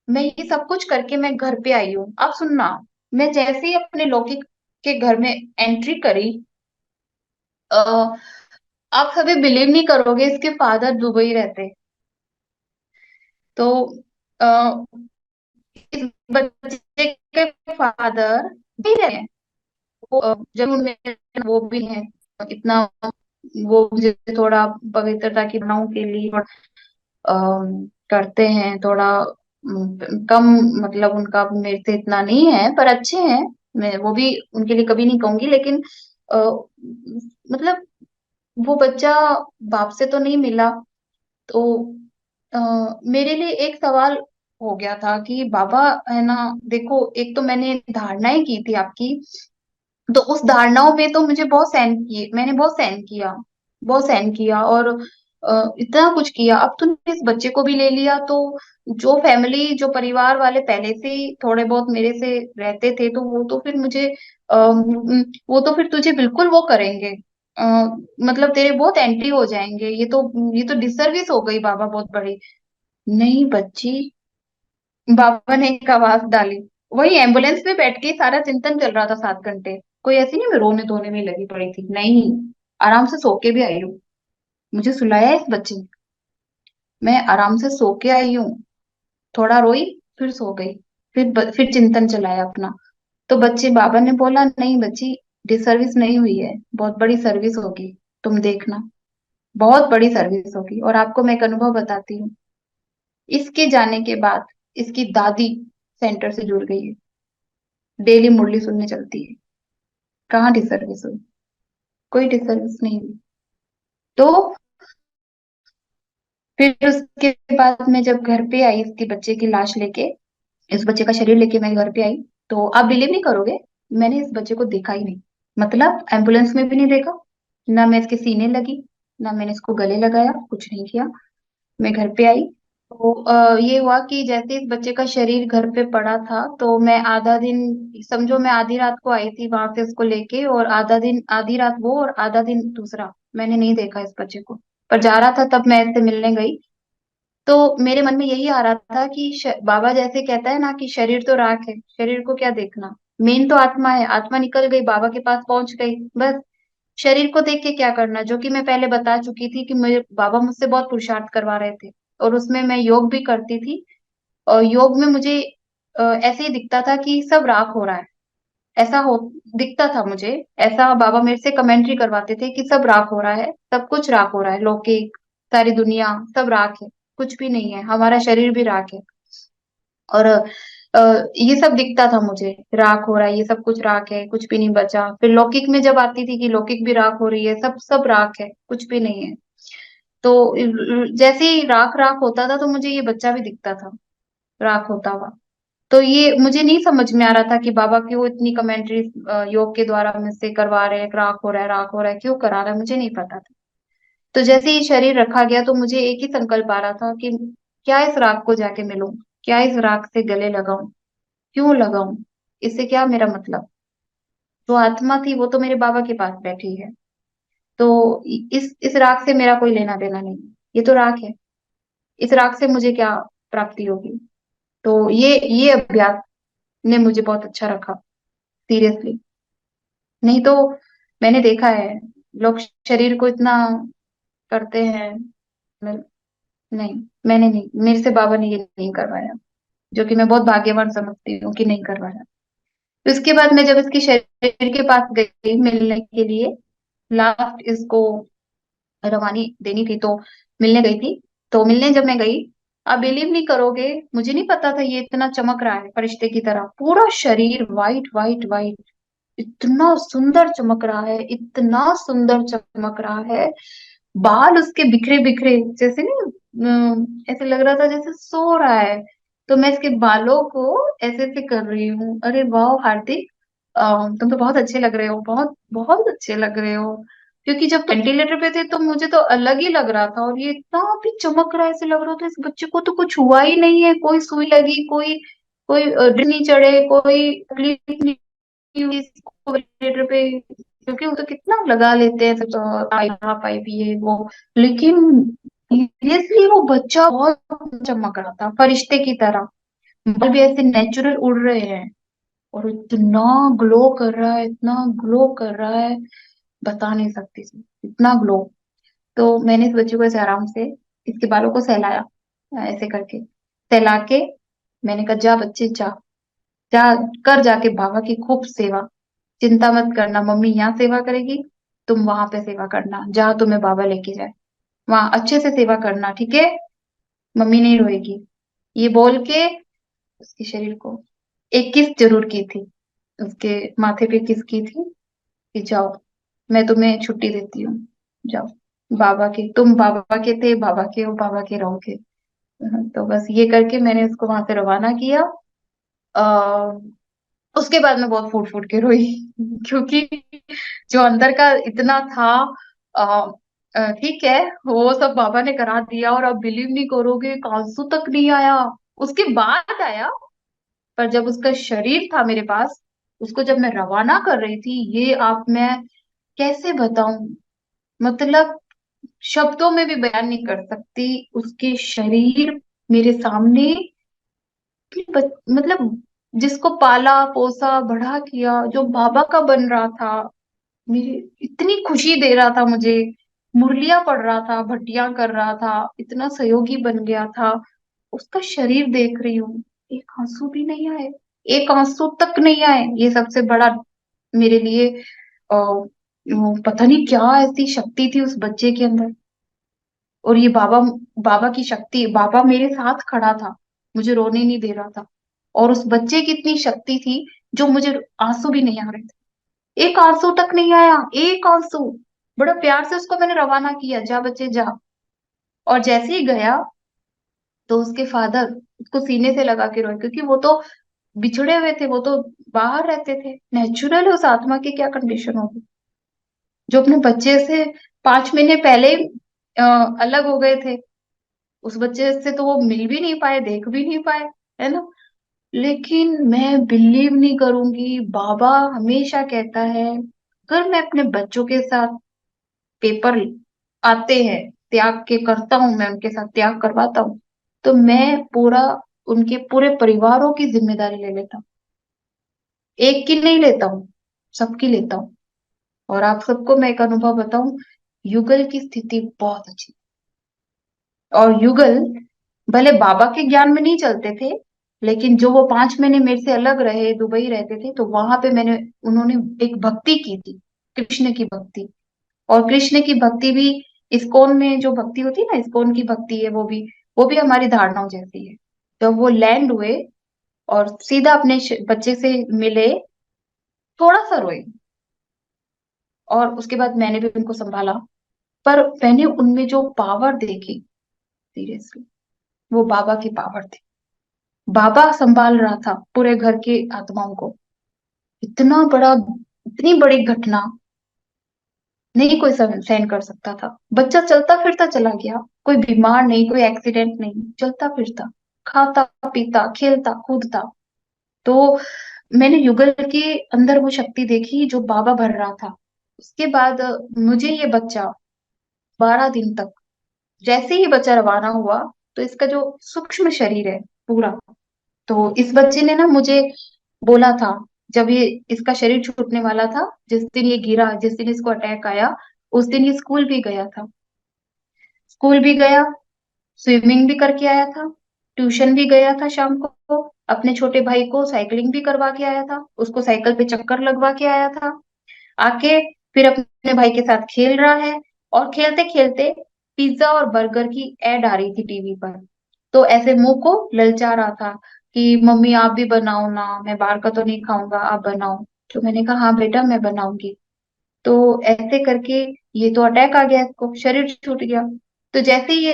मैं ये सब कुछ करके मैं घर पे आई हूँ, अब सुनना। मैं जैसे ही अपने लौकिक के घर में एंट्री करी, आ, आप सभी बिलीव नहीं करोगे, इसके फादर दुबई रहते। तो आ, इस बच्चे के फादर भी रहे हैं, वो जरूर में वो भी है इतना, वो मुझे थोड़ा पवित्रता की भावनाओं के लिए करते हैं थोड़ा, कम, मतलब उनका मेरे से इतना नहीं है, पर अच्छे हैं। मैं वो भी उनके लिए कभी नहीं कहूंगी, लेकिन अ, मतलब वो बच्चा बाप से तो नहीं मिला। तो अ, मेरे लिए एक सवाल हो गया था कि बाबा, है ना, देखो, एक तो मैंने धारणाएं की थी आपकी, तो उस धारणाओं में तो मुझे बहुत सहन किए, मैंने बहुत सहन किया, बहुत सहन किया, और इतना कुछ किया। अब तूने इस बच्चे को भी ले लिया, तो जो फैमिली, जो परिवार वाले पहले से ही थोड़े बहुत मेरे से रहते थे, तो वो तो फिर मुझे वो तो फिर तुझे बिल्कुल वो करेंगे, अ, मतलब तेरे बहुत एंटी हो जाएंगे, ये तो डिसर्विस हो गई बाबा बहुत बड़ी। नहीं बच्ची, बाबा ने एक आवाज डाली, वही एम्बुलेंस में बैठ के ही सारा चिंतन चल रहा था 7 घंटे। कोई ऐसी नहीं मैं रोने धोने में लगी पड़ी थी, नहीं, आराम से सो के भी आई हूँ। मुझे सुलाया है इस बच्चे ने, मैं आराम से सो के आई हूँ। थोड़ा रोई, फिर सो गई, फिर चिंतन चलाया अपना। तो बच्चे, बाबा ने बोला, नहीं बच्ची, डिसर्विस नहीं हुई है, बहुत बड़ी सर्विस होगी, तुम देखना, बहुत बड़ी सर्विस होगी। और आपको मैं एक अनुभव बताती हूँ, इसके जाने के बाद इसकी दादी सेंटर से जुड़ गई है, डेली मुरली सुनने चलती है। कहाँ डिसर्विस हुई, कोई डिसर्विस नहीं हुई। तो फिर उसके बाद मैं जब घर पे आई, इसके बच्चे की लाश लेके, इस बच्चे का शरीर लेके मैं घर पे आई, तो आप बिलीव नहीं करोगे, मैंने इस बच्चे को देखा ही नहीं। मतलब एम्बुलेंस में भी नहीं देखा, ना मैं इसके सीने लगी, ना मैंने इसको गले लगाया, कुछ नहीं किया। मैं घर पे आई, तो ये हुआ कि जैसे इस बच्चे का शरीर घर पे पड़ा था, तो मैं आधा दिन, समझो मैं आधी रात को आई थी वहां से उसको लेके, और आधा दिन, आधी रात वो और आधा दिन दूसरा मैंने नहीं देखा इस बच्चे को। पर जा रहा था तब मैं इससे मिलने गई, तो मेरे मन में यही आ रहा था कि बाबा जैसे कहता है ना कि शरीर तो राख है, शरीर को क्या देखना, मेन तो आत्मा है, आत्मा निकल गई, बाबा के पास पहुंच गई, बस शरीर को देख के क्या करना, जो कि मैं पहले बता चुकी थी कि मेरे बाबा मुझसे बहुत पुरुषार्थ करवा रहे थे, और उसमें मैं योग भी करती थी। और योग में मुझे ऐसे ही दिखता था कि सब राख हो रहा है, ऐसा हो दिखता था मुझे। ऐसा बाबा मेरे से कमेंट्री करवाते थे कि सब राख हो रहा है, सब कुछ राख हो रहा है, लौकिक, सारी दुनिया, सब राख है, कुछ भी नहीं है, हमारा शरीर भी राख है। और ये सब दिखता था मुझे, राख हो रहा है, ये सब कुछ राख है, कुछ भी नहीं बचा। फिर लौकिक में जब आती थी कि लौकिक भी राख हो रही है, सब सब राख है, कुछ भी नहीं है। तो जैसे ही राख राख होता था तो मुझे ये बच्चा भी दिखता था, राख होता हुआ। तो ये मुझे नहीं समझ में आ रहा था कि बाबा क्यों इतनी कमेंट्री योग के द्वारा मुझसे करवा रहे हैं, राख हो रहा है, राख हो रहा है, क्यों करा रहा है, मुझे नहीं पता था। तो जैसे ही शरीर रखा गया तो मुझे एक ही संकल्प आ रहा था कि क्या इस राख को जाके मिलूं, क्या इस राख से गले लगाऊं, क्यों लगाऊं, इससे क्या मेरा मतलब। जो आत्मा थी वो तो मेरे बाबा के पास बैठी है, तो इस राख से मेरा कोई लेना देना नहीं, ये तो राख है, इस राख से मुझे क्या प्राप्ति होगी। तो ये अभ्यास ने मुझे बहुत अच्छा रखा, सीरियसली। नहीं तो मैंने देखा है लोग शरीर को इतना करते हैं। मैं, नहीं, मैंने नहीं, मेरे से बाबा ने ये नहीं करवाया, जो कि मैं बहुत भाग्यवान समझती हूँ कि नहीं करवाया। तो इसके बाद मैं जब इसके शरीर के पास गई मिलने के लिए, लास्ट इसको रवानी देनी थी तो मिलने गई थी। तो मिलने जब मैं गई, आप बिलीव नहीं करोगे, मुझे नहीं पता था ये इतना चमक रहा है फरिश्ते की तरह, पूरा शरीर वाइट वाइट वाइट, इतना सुंदर चमक रहा है, इतना सुंदर चमक रहा है। बाल उसके बिखरे बिखरे, जैसे नहीं ऐसे लग रहा था जैसे सो रहा है। तो मैं इसके बालों को ऐसे ऐसे कर रही हूँ, अरे वाह हार्दिक, तुम तो बहुत अच्छे लग रहे हो, बहुत बहुत अच्छे लग रहे हो। क्योंकि जब वेंटिलेटर पे थे तो मुझे तो अलग ही लग रहा था, और ये इतना भी चमक रहा है, ऐसे लग रहा था इस बच्चे को तो कुछ हुआ ही नहीं है, कोई सुई लगी, कोई कोई ड्रिप नहीं चढ़े, कोई तकलीफ नहीं हुई इसको वेंटिलेटर पे। क्योंकि वो तो कितना लगा लेते हैं, तो पाइप ये वो। लेकिन सीरियसली वो बच्चा बहुत चमक रहा था फरिश्ते की तरह, बाल भी ऐसे नेचुरल उड़ रहे हैं, और इतना ग्लो कर रहा है, इतना ग्लो कर रहा है, बता नहीं सकती थी, इतना ग्लो। तो मैंने इस बच्चे को ऐसे आराम से इसके बालों को सहलाया, ऐसे करके सहला के मैंने कहा जा बच्चे जा, जा कर जाके बाबा की खूब सेवा, चिंता मत करना, मम्मी यहाँ सेवा करेगी, तुम वहां पे सेवा करना, जहाँ तुम्हें बाबा लेके जाए वहां अच्छे से सेवा करना, ठीक है, मम्मी नहीं रोएगी। ये बोल के उसके शरीर को एक किस जरूर की थी, उसके माथे पे किस की थी कि जाओ, मैं तुम्हें छुट्टी देती हूँ, जाओ, बाबा के, तुम बाबा के थे, बाबा के हो, बाबा के रहोगे। तो बस ये करके मैंने उसको वहां से रवाना किया। आ, उसके बाद मैं बहुत फूट फूट के रोई क्योंकि जो अंदर का इतना था, आ, ठीक है, वो सब बाबा ने करा दिया, और आप बिलीव नहीं करोगे एक आंसू तक नहीं आया, उसके बाद आया। पर जब उसका शरीर था मेरे पास, उसको जब मैं रवाना कर रही थी, ये आप मैं कैसे बताऊं, मतलब शब्दों में भी बयान नहीं कर सकती। उसके शरीर मेरे सामने मतलब जिसको पाला पोसा बड़ा किया, जो बाबा का बन रहा था, मेरी इतनी खुशी दे रहा था मुझे, मुरलियां पढ़ रहा था, भट्टियां कर रहा था, इतना सहयोगी बन गया था, उसका शरीर देख रही हूँ, एक आंसू भी नहीं आए, एक आंसू तक नहीं आए। ये सबसे बड़ा मेरे लिए वो पता नहीं क्या ऐसी शक्ति थी उस बच्चे के अंदर। और ये बाबा, बाबा की शक्ति, बाबा मेरे साथ खड़ा था, मुझे रोने नहीं दे रहा था। और उस बच्चे की इतनी शक्ति थी, जो मुझे आंसू भी नहीं आ रहे थे, एक आंसू तक नहीं आया, एक आंसू। बड़ा प्यार से उसको मैंने रवाना किया, जा बच्चे जा। और जैसे ही गया तो उसके फादर उसको सीने से लगा के रोए, क्योंकि वो तो बिछड़े हुए थे, वो तो बाहर रहते थे, नेचुरल है उस आत्मा की क्या कंडीशन होगी, जो अपने बच्चे से 5 महीने पहले ही अ, अलग हो गए थे। उस बच्चे से तो वो मिल भी नहीं पाए, देख भी नहीं पाए, है ना। लेकिन मैं बिलीव नहीं करूंगी, बाबा हमेशा कहता है अगर मैं अपने बच्चों के साथ पेपर आते हैं, त्याग के करता हूं, मैं उनके साथ त्याग करवाता हूँ, तो मैं पूरा उनके पूरे परिवारों की जिम्मेदारी ले लेता हूँ, एक की नहीं लेता हूँ, सबकी लेता हूँ। और आप सबको मैं एक अनुभव बताऊं, युगल की स्थिति बहुत अच्छी। और युगल भले बाबा के ज्ञान में नहीं चलते थे, लेकिन जो वो 5 महीने मेरे से अलग रहे, दुबई रहते थे, तो वहां पे मैंने उन्होंने एक भक्ति की थी, कृष्ण की भक्ति। और कृष्ण की भक्ति भी इस्कॉन में जो भक्ति होती है ना, इस्कॉन की भक्ति है, वो भी हमारी धारणाओं जैसी है। जब वो लैंड हुए और सीधा अपने बच्चे से मिले, थोड़ा सा रोए, और उसके बाद मैंने भी उनको संभाला। पर मैंने उनमें जो पावर देखी, सीरियसली, वो बाबा की पावर थी। बाबा संभाल रहा था पूरे घर की आत्माओं को। इतना बड़ा, इतनी बड़ी घटना नहीं कोई सहन कर सकता था। बच्चा चलता फिरता चला गया, कोई बीमार नहीं, कोई एक्सीडेंट नहीं, चलता फिरता, खाता पीता खेलता कूदता। तो मैंने युगल के अंदर वो शक्ति देखी जो बाबा भर रहा था। उसके बाद मुझे ये बच्चा 12 दिन तक, जैसे ही बच्चा रवाना हुआ, तो इसका जो सूक्ष्म शरीर है पूरा, तो इस बच्चे ने ना मुझे बोला था, जब ये इसका शरीर छूटने वाला था, जिस दिन ये गिरा, जिस दिन इसको अटैक आया, उस दिन ये स्कूल भी गया था। स्कूल भी गया, स्विमिंग भी करके आया था, ट्यूशन भी गया था शाम को, अपने छोटे भाई को साइकिलिंग भी करवा के आया था, उसको साइकिल पे चक्कर लगवा के आया था। आके फिर अपने भाई के साथ खेल रहा है। और खेलते खेलते पिज्जा और बर्गर की एड आ रही थी टीवी पर, तो ऐसे मुंह को ललचा रहा था कि मम्मी आप भी बनाओ ना, मैं बाहर का तो नहीं खाऊंगा, आप बनाओ। तो मैंने कहा हाँ बेटा मैं बनाऊंगी। तो ऐसे करके ये तो अटैक आ गया, इसको शरीर छूट गया। तो जैसे ही ये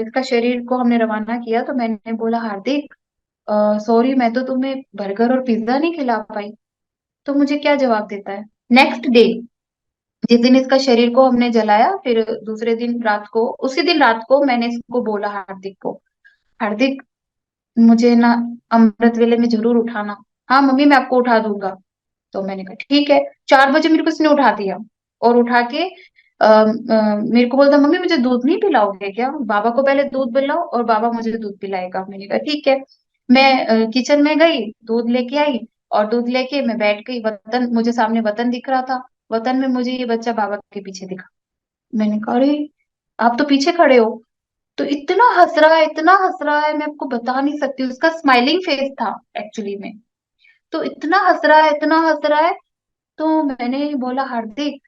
इसका शरीर को हमने रवाना किया, तो मैंने बोला हार्दिक, सॉरी मैं तो तुम्हें बर्गर और पिज्जा नहीं खिला पाई। तो मुझे क्या जवाब देता है, नेक्स्ट डे, जिस दिन इसका शरीर को हमने जलाया, फिर दूसरे दिन रात को, उसी दिन रात को मैंने इसको बोला हार्दिक को, हार्दिक मुझे ना अमृत वेले में जरूर उठाना। हाँ मम्मी मैं आपको उठा दूंगा। तो मैंने कहा ठीक है। 4 बजे मेरे को इसने उठा दिया, और उठा के मेरे को बोलता मम्मी मुझे दूध नहीं पिलाओगे क्या, बाबा को पहले दूध पिलाओ और बाबा मुझे दूध पिलाएगा। मैंने कहा ठीक है। मैं किचन में गई, दूध लेके आई, और दूध लेके मैं बैठ गई। वतन, मुझे सामने वतन दिख रहा था, वतन में मुझे ये बच्चा बाबा के पीछे दिखा। मैंने कहा अरे आप तो पीछे खड़े हो। तो इतना हंस रहा है, इतना हंस रहा है, मैं आपको बता नहीं सकती, उसका स्माइलिंग फेस था एक्चुअली में। तो इतना हंस रहा है, इतना हंस रहा है। तो मैंने बोला हार्दिक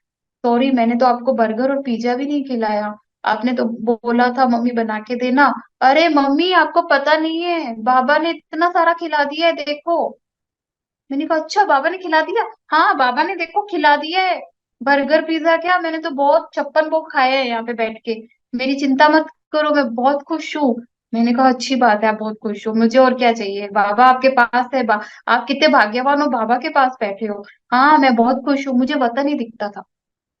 सॉरी, मैंने तो आपको बर्गर और पिज्जा भी नहीं खिलाया, आपने तो बोला था मम्मी बना के देना। अरे मम्मी आपको पता नहीं है, बाबा ने इतना सारा खिला दिया है देखो। मैंने कहा अच्छा बाबा ने खिला दिया। हाँ बाबा ने देखो खिला दिया है, बर्गर पिज्जा क्या, मैंने तो बहुत 56 भोग खाए हैं यहाँ पे बैठ के। मेरी चिंता मत करो, मैं बहुत खुश हूँ। मैंने कहा अच्छी बात है, आप बहुत खुश हो, मुझे और क्या चाहिए, बाबा आपके पास है, आप कितने भाग्यवान हो, बाबा के पास बैठे हो। हाँ मैं बहुत खुश हूँ, मुझे वतन ही दिखता था।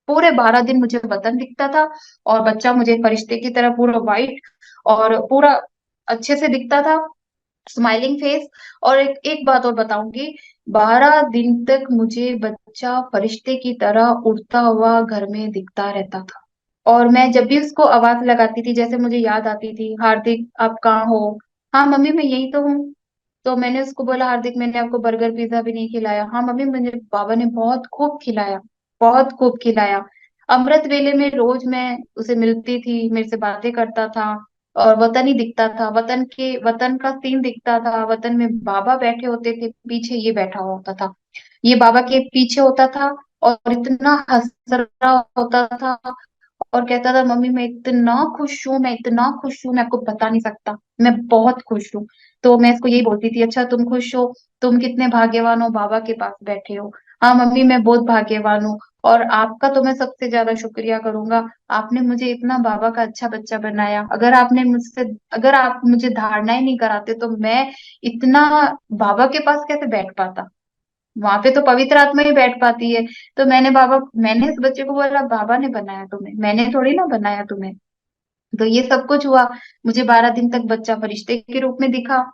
पूरे 12 दिन मुझे वतन दिखता था, और बच्चा मुझे फरिश्ते की तरह पूरा वाइट और पूरा अच्छे से दिखता था, स्माइलिंग फेस। और एक बात और बताऊंगी, 12 दिन तक मुझे बच्चा फरिश्ते की तरह उड़ता हुआ घर में दिखता रहता था। और मैं जब भी उसको आवाज लगाती थी, जैसे मुझे याद आती थी, हार्दिक आप कहाँ हो, हाँ मम्मी मैं यही तो हूँ। तो मैंने उसको बोला हार्दिक मैंने आपको बर्गर पिज्जा भी नहीं खिलाया। हाँ मम्मी मुझे बाबा ने बहुत खूब खिलाया, बहुत खूब खिलाया। अमृत वेले में रोज मैं उसे मिलती थी, मेरे से बातें करता था, और वतन ही दिखता था, वतन का सीन दिखता था। वतन में बाबा बैठे होते थे, पीछे ये बैठा हुआ होता था, ये बाबा के पीछे होता था, और इतना हंस रहा होता था, और कहता था मम्मी मैं इतना खुश हूँ, मैं इतना खुश हूँ, मैं आपको बता नहीं सकता, मैं बहुत खुश हूँ। तो मैं इसको यही बोलती थी, अच्छा तुम खुश हो, तुम कितने भाग्यवान हो, बाबा के पास बैठे हो। हाँ मम्मी मैं बहुत भाग्यवान हूँ, और आपका तो मैं सबसे ज्यादा शुक्रिया करूंगा, आपने मुझे इतना बाबा का अच्छा बच्चा बनाया। अगर आप मुझे धारणाएं नहीं कराते, तो मैं इतना बाबा के पास कैसे बैठ पाता, वहां पे तो पवित्र आत्मा ही बैठ पाती है। तो मैंने इस बच्चे को बोला बाबा ने बनाया तुम्हें, मैंने थोड़ी ना बनाया तुम्हें। तो ये सब कुछ हुआ। मुझे 12 दिन तक बच्चा फरिश्ते के रूप में दिखा,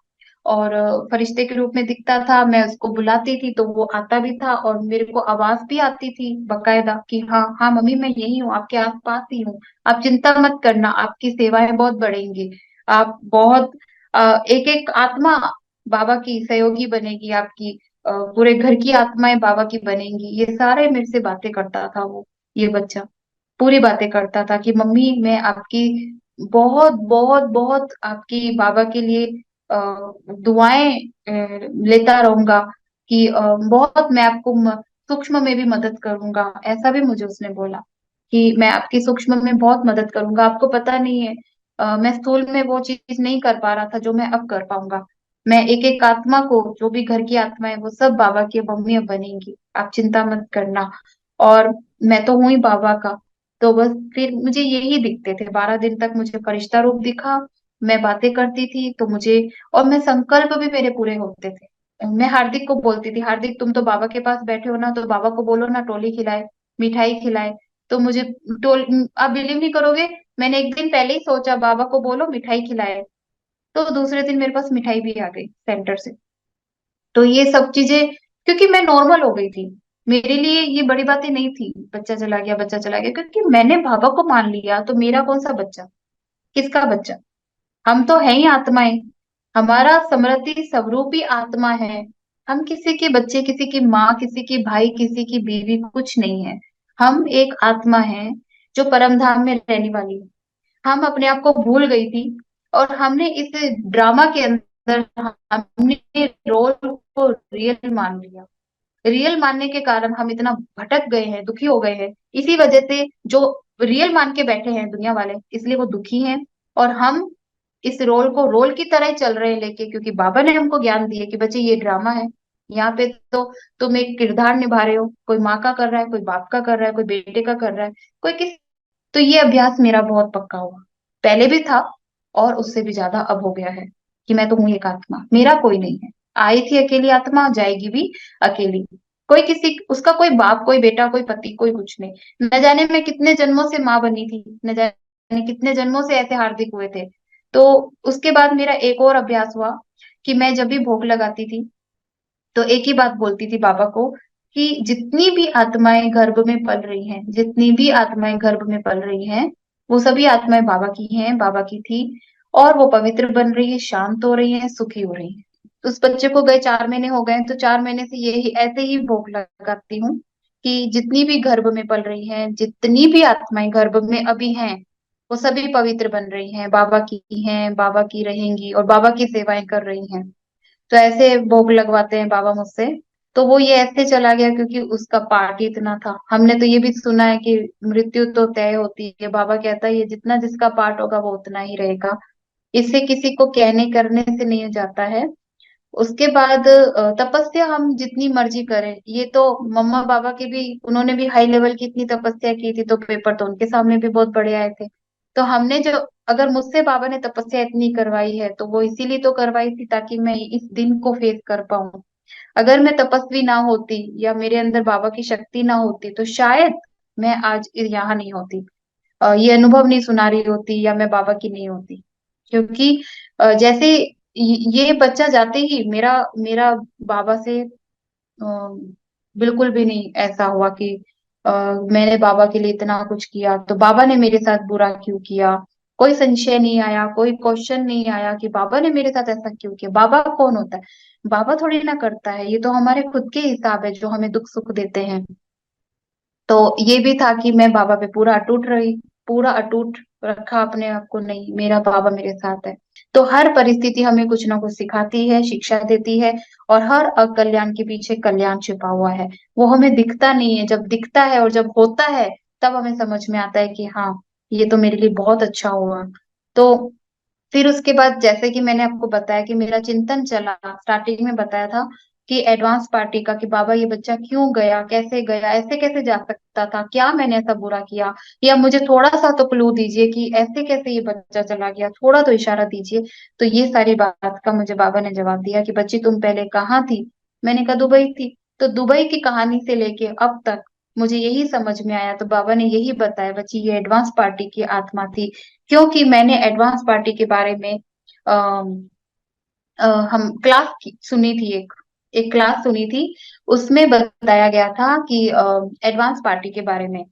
और फरिश्ते के रूप में दिखता था, मैं उसको बुलाती थी तो वो आता भी था, और मेरे को आवाज भी आती थी बकायदा कि हाँ हाँ मम्मी मैं यही हूँ, आपके आस पास ही हूँ, आप चिंता मत करना, आपकी सेवाएं बहुत बढ़ेंगी, आप बहुत एक एक आत्मा बाबा की सहयोगी बनेगी, आपकी पूरे घर की आत्माएं बाबा की बनेंगी। ये सारे मेरे से बातें करता था वो, ये बच्चा पूरी बातें करता था कि मम्मी मैं आपकी बहुत बहुत बहुत आपकी बाबा के लिए दुआएं लेता रहूंगा कि बहुत मैं आपको सूक्ष्म में भी मदद करूंगा, ऐसा भी मुझे उसने बोला कि मैं आपकी सूक्ष्म में बहुत मदद करूंगा। आपको पता नहीं है, मैं स्थूल में वो चीज नहीं कर पा रहा था जो मैं अब कर पाऊंगा। मैं एक एक आत्मा को, जो भी घर की आत्मा है वो सब बाबा की मम्मी अब बनेंगी, आप चिंता मत करना। और मैं तो हूं ही बाबा का। तो बस फिर मुझे यही दिखते थे 12 दिन तक, मुझे फरिश्ता रूप दिखा। मैं बातें करती थी तो मुझे, और मैं संकल्प भी मेरे पूरे होते थे। मैं हार्दिक को बोलती थी, हार्दिक तुम तो बाबा के पास बैठे हो ना, तो बाबा को बोलो ना टोली खिलाए, मिठाई खिलाए। तो मुझे टोल आप बिलीव नहीं करोगे, मैंने एक दिन पहले ही सोचा बाबा को बोलो मिठाई खिलाए, तो दूसरे दिन मेरे पास मिठाई भी आ गई सेंटर से। तो ये सब चीजें, क्योंकि मैं नॉर्मल हो गई थी, मेरे लिए ये बड़ी बातें नहीं थी, बच्चा चला गया बच्चा चला गया, क्योंकि मैंने बाबा को मान लिया, तो मेरा कौन सा बच्चा, किसका बच्चा। हम तो है ही आत्माएं, हमारा समृद्धि स्वरूपी आत्मा है। हम किसी के बच्चे, किसी की माँ, किसी की भाई, किसी की बीवी कुछ नहीं है। हम एक आत्मा है जो परम धाम में रहने वाली है। हम अपने आप को भूल गई थी, और हमने इस ड्रामा के अंदर हमने रोल को रियल मान लिया। रियल मानने के कारण हम इतना भटक गए हैं, दुखी हो गए हैं। इसी वजह से जो रियल मान के बैठे हैं दुनिया वाले, इसलिए वो दुखी हैं। और हम इस रोल को रोल की तरह ही चल रहे हैं लेके, क्योंकि बाबा ने हमको ज्ञान दिए कि बच्चे ये ड्रामा है। यहाँ पे तो तुम एक किरदार निभा रहे हो, कोई माँ का कर रहा है, कोई बाप का कर रहा है, कोई बेटे का कर रहा है, कोई किस। तो ये अभ्यास मेरा बहुत पक्का हुआ, पहले भी था और उससे भी ज्यादा अब हो गया है, कि मैं तो हूँ एक आत्मा, मेरा कोई नहीं है। आई थी अकेली आत्मा, जाएगी भी अकेली। कोई किसी उसका कोई बाप, कोई बेटा, कोई पति, कोई कुछ नहीं। न जाने मैं कितने जन्मों से माँ बनी थी, न जाने कितने जन्मों से ऐसे हार्दिक हुए थे। तो उसके बाद मेरा एक और अभ्यास हुआ कि मैं जब भी भोग लगाती थी तो एक ही बात बोलती थी बाबा को, कि जितनी भी आत्माएं गर्भ में पल रही हैं, जितनी भी आत्माएं गर्भ में पल रही हैं, वो सभी आत्माएं बाबा की हैं, बाबा की थी। और वो पवित्र बन रही है, शांत हो रही है, सुखी हो रही है। उस बच्चे को गए 4 महीने हो गए, तो 4 महीने से यही ऐसे ही भोग लगाती हूँ कि जितनी भी गर्भ में पल रही हैं, जितनी भी आत्माएं गर्भ में अभी हैं, वो सभी पवित्र बन रही हैं, बाबा की हैं, बाबा की रहेंगी और बाबा की सेवाएं कर रही हैं। तो ऐसे भोग लगवाते हैं बाबा मुझसे। तो वो ये ऐसे चला गया क्योंकि उसका पार्ट ही इतना था। हमने तो ये भी सुना है कि मृत्यु तो तय होती है, बाबा कहता है ये जितना जिसका पार्ट होगा वो उतना ही रहेगा। इससे किसी को कहने करने से नहीं हो जाता है। उसके बाद तपस्या हम जितनी मर्जी करें, ये तो मम्मा पापा की भी, उन्होंने भी हाई लेवल की इतनी तपस्या की थी, तो पेपर तो उनके सामने भी बहुत बड़े आए थे। तो हमने जो, अगर मुझसे बाबा ने तपस्या इतनी करवाई है तो वो इसीलिए तो करवाई थी ताकि मैं इस दिन को फेस कर पाऊं। अगर मैं तपस्वी ना होती या मेरे अंदर बाबा की शक्ति ना होती तो शायद मैं आज यहाँ नहीं होती, ये अनुभव नहीं सुना रही होती, या मैं बाबा की नहीं होती। क्योंकि जैसे ये बच्चा जाते ही मेरा मेरा बाबा से बिल्कुल भी नहीं ऐसा हुआ कि अ, मैंने बाबा के लिए इतना कुछ किया तो बाबा ने मेरे साथ बुरा क्यों किया। कोई संशय नहीं आया, कोई क्वेश्चन नहीं आया कि बाबा ने मेरे साथ ऐसा क्यों किया। बाबा कौन होता है, बाबा थोड़ी ना करता है, ये तो हमारे खुद के हिसाब है जो हमें दुख सुख देते हैं। तो ये भी था कि मैं बाबा पे पूरा अटूट रही, पूरा अटूट रखा अपने आप को, नहीं मेरा बाबा मेरे साथ है। तो हर परिस्थिति हमें कुछ ना कुछ सिखाती है, शिक्षा देती है। और हर अकल्याण के पीछे कल्याण छिपा हुआ है। वो हमें दिखता नहीं है, जब दिखता है और जब होता है तब हमें समझ में आता है कि हाँ, ये तो मेरे लिए बहुत अच्छा हुआ। तो फिर उसके बाद जैसे कि मैंने आपको बताया कि मेरा चिंतन चला, स्टार्टिंग में बताया था कि एडवांस पार्टी का, कि बाबा ये बच्चा क्यों गया, कैसे गया, ऐसे कैसे जा सकता था, क्या मैंने ऐसा बुरा किया, या मुझे थोड़ा सा तो क्लू दीजिए कि ऐसे कैसे ये बच्चा चला गया, थोड़ा तो इशारा दीजिए। तो ये सारी बात का मुझे बाबा ने जवाब दिया कि बच्ची तुम पहले कहाँ थी। मैंने कहा दुबई थी। तो दुबई की कहानी से लेके अब तक मुझे यही समझ में आया, तो बाबा ने यही बताया बच्ची ये एडवांस पार्टी की आत्मा थी। क्योंकि मैंने एडवांस पार्टी के बारे में अम, हम क्लास सुनी थी, एक एक क्लास सुनी थी। उसमें बताया गया था कि एडवांस पार्टी के बारे में,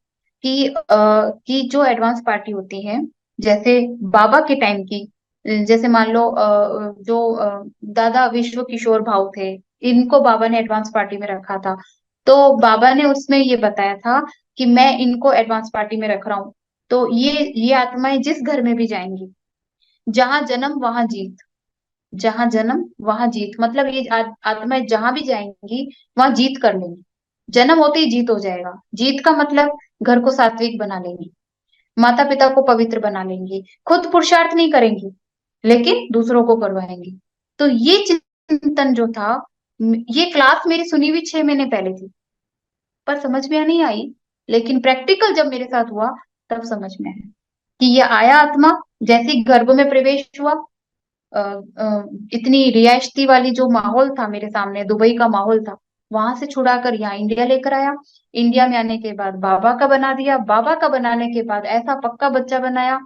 कि जो एडवांस पार्टी होती है, जैसे बाबा के टाइम की, जैसे मान लो जो दादा विश्व किशोर भाऊ थे, इनको बाबा ने एडवांस पार्टी में रखा था। तो बाबा ने उसमें ये बताया था कि मैं इनको एडवांस पार्टी में रख रहा हूँ। तो ये आत्माएं जिस घर में भी जाएंगी, जहां जन्म वहां जीत, जहाँ जन्म वहां जीत, मतलब ये आत्माएं जहां भी जाएंगी वहां जीत कर लेंगी। जन्म होते ही जीत हो जाएगा। जीत का मतलब घर को सात्विक बना लेंगी, माता पिता को पवित्र बना लेंगी, खुद पुरुषार्थ नहीं करेंगी लेकिन दूसरों को करवाएंगी। तो ये चिंतन जो था, ये क्लास मेरी सुनी हुई 6 महीने पहले थी, पर समझ में नहीं आई। लेकिन प्रैक्टिकल जब मेरे साथ हुआ तब समझ में आया कि ये आया आत्मा, जैसे ही गर्भ में प्रवेश हुआ, इतनी रियायती वाली जो माहौल था मेरे सामने, दुबई का माहौल था, वहां से छुड़ाकर यहाँ इंडिया लेकर आया। इंडिया में आने के बाद बाबा का बना दिया, बाबा का बनाने के बाद ऐसा पक्का बच्चा बनाया।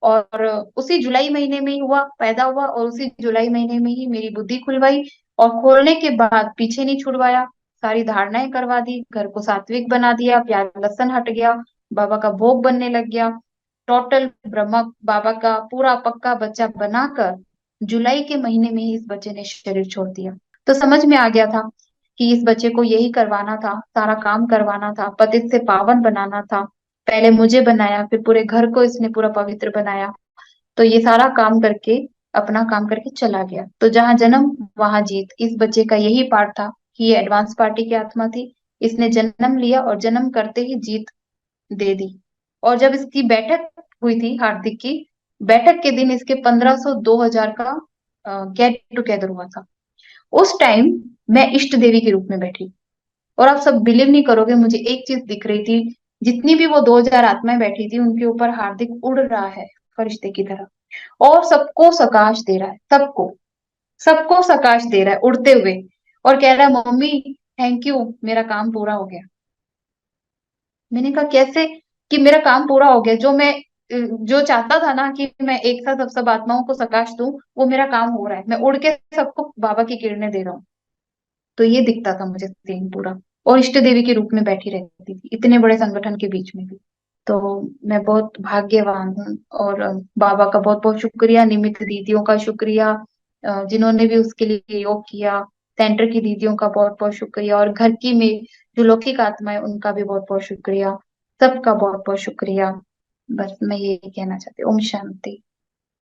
और उसी जुलाई महीने में ही हुआ, पैदा हुआ, और उसी जुलाई महीने में ही मेरी बुद्धि खुलवाई। और खोलने के बाद पीछे नहीं छुड़वाया, सारी धारणाएं करवा दी, घर को सात्विक बना दिया, प्याज लहसुन हट गया, बाबा का भोग बनने लग गया। टोटल ब्रह्म बाबा का पूरा पक्का बच्चा बनाकर जुलाई के महीने में ही इस बच्चे ने शरीर छोड़ दिया। तो समझ में आ गया था कि इस बच्चे को यही करवाना था, सारा काम करवाना था, पतित से पावन बनाना था। पहले मुझे बनाया, फिर पूरे घर को इसने पूरा पवित्र बनाया। तो ये सारा काम करके, अपना काम करके चला गया। तो जहां जन्म वहां जीत, इस बच्चे का यही पार्ट था कि ये एडवांस पार्टी की आत्मा थी। इसने जन्म लिया और जन्म करते ही जीत दे दी। और जब इसकी बैठक हुई थी हार्दिक की, बैठक के दिन इसके 1500 2000 का गेट टुगेदर हुआ था। उस टाइम मैं इष्ट देवी के रूप में बैठी, और आप सब बिलीव नहीं करोगे, मुझे एक चीज दिख रही थी। जितनी भी वो 2000 आत्माएं बैठी थी उनके ऊपर हार्दिक उड़ रहा है फरिश्ते की तरह, और सबको सकाश दे रहा है, सबको, सबको सकाश दे रहा है उड़ते हुए। और कह रहा है, मम्मी थैंक यू, मेरा काम पूरा हो गया। मैंने कहा कैसे? कि मेरा काम पूरा हो गया, जो मैं जो चाहता था ना कि मैं एक साथ सब आत्माओं को सकाश दूं, वो मेरा काम हो रहा है, मैं उड़ के सबको बाबा की किरणें दे रहा हूँ। तो ये दिखता था मुझे सीन पूरा। और इष्ट देवी के रूप में बैठी रहती थी इतने बड़े संगठन के बीच में भी। तो मैं बहुत भाग्यवान हूँ। और बाबा का बहुत बहुत शुक्रिया, निमित्त दीदियों का शुक्रिया, जिन्होंने भी उसके लिए योग किया। सेंटर की दीदियों का बहुत बहुत शुक्रिया, और घर की में जो लौकिक आत्मा है उनका भी बहुत बहुत शुक्रिया। सबका बहुत बहुत शुक्रिया। बस मैं यही कहना चाहती हूँ। ओम शांति।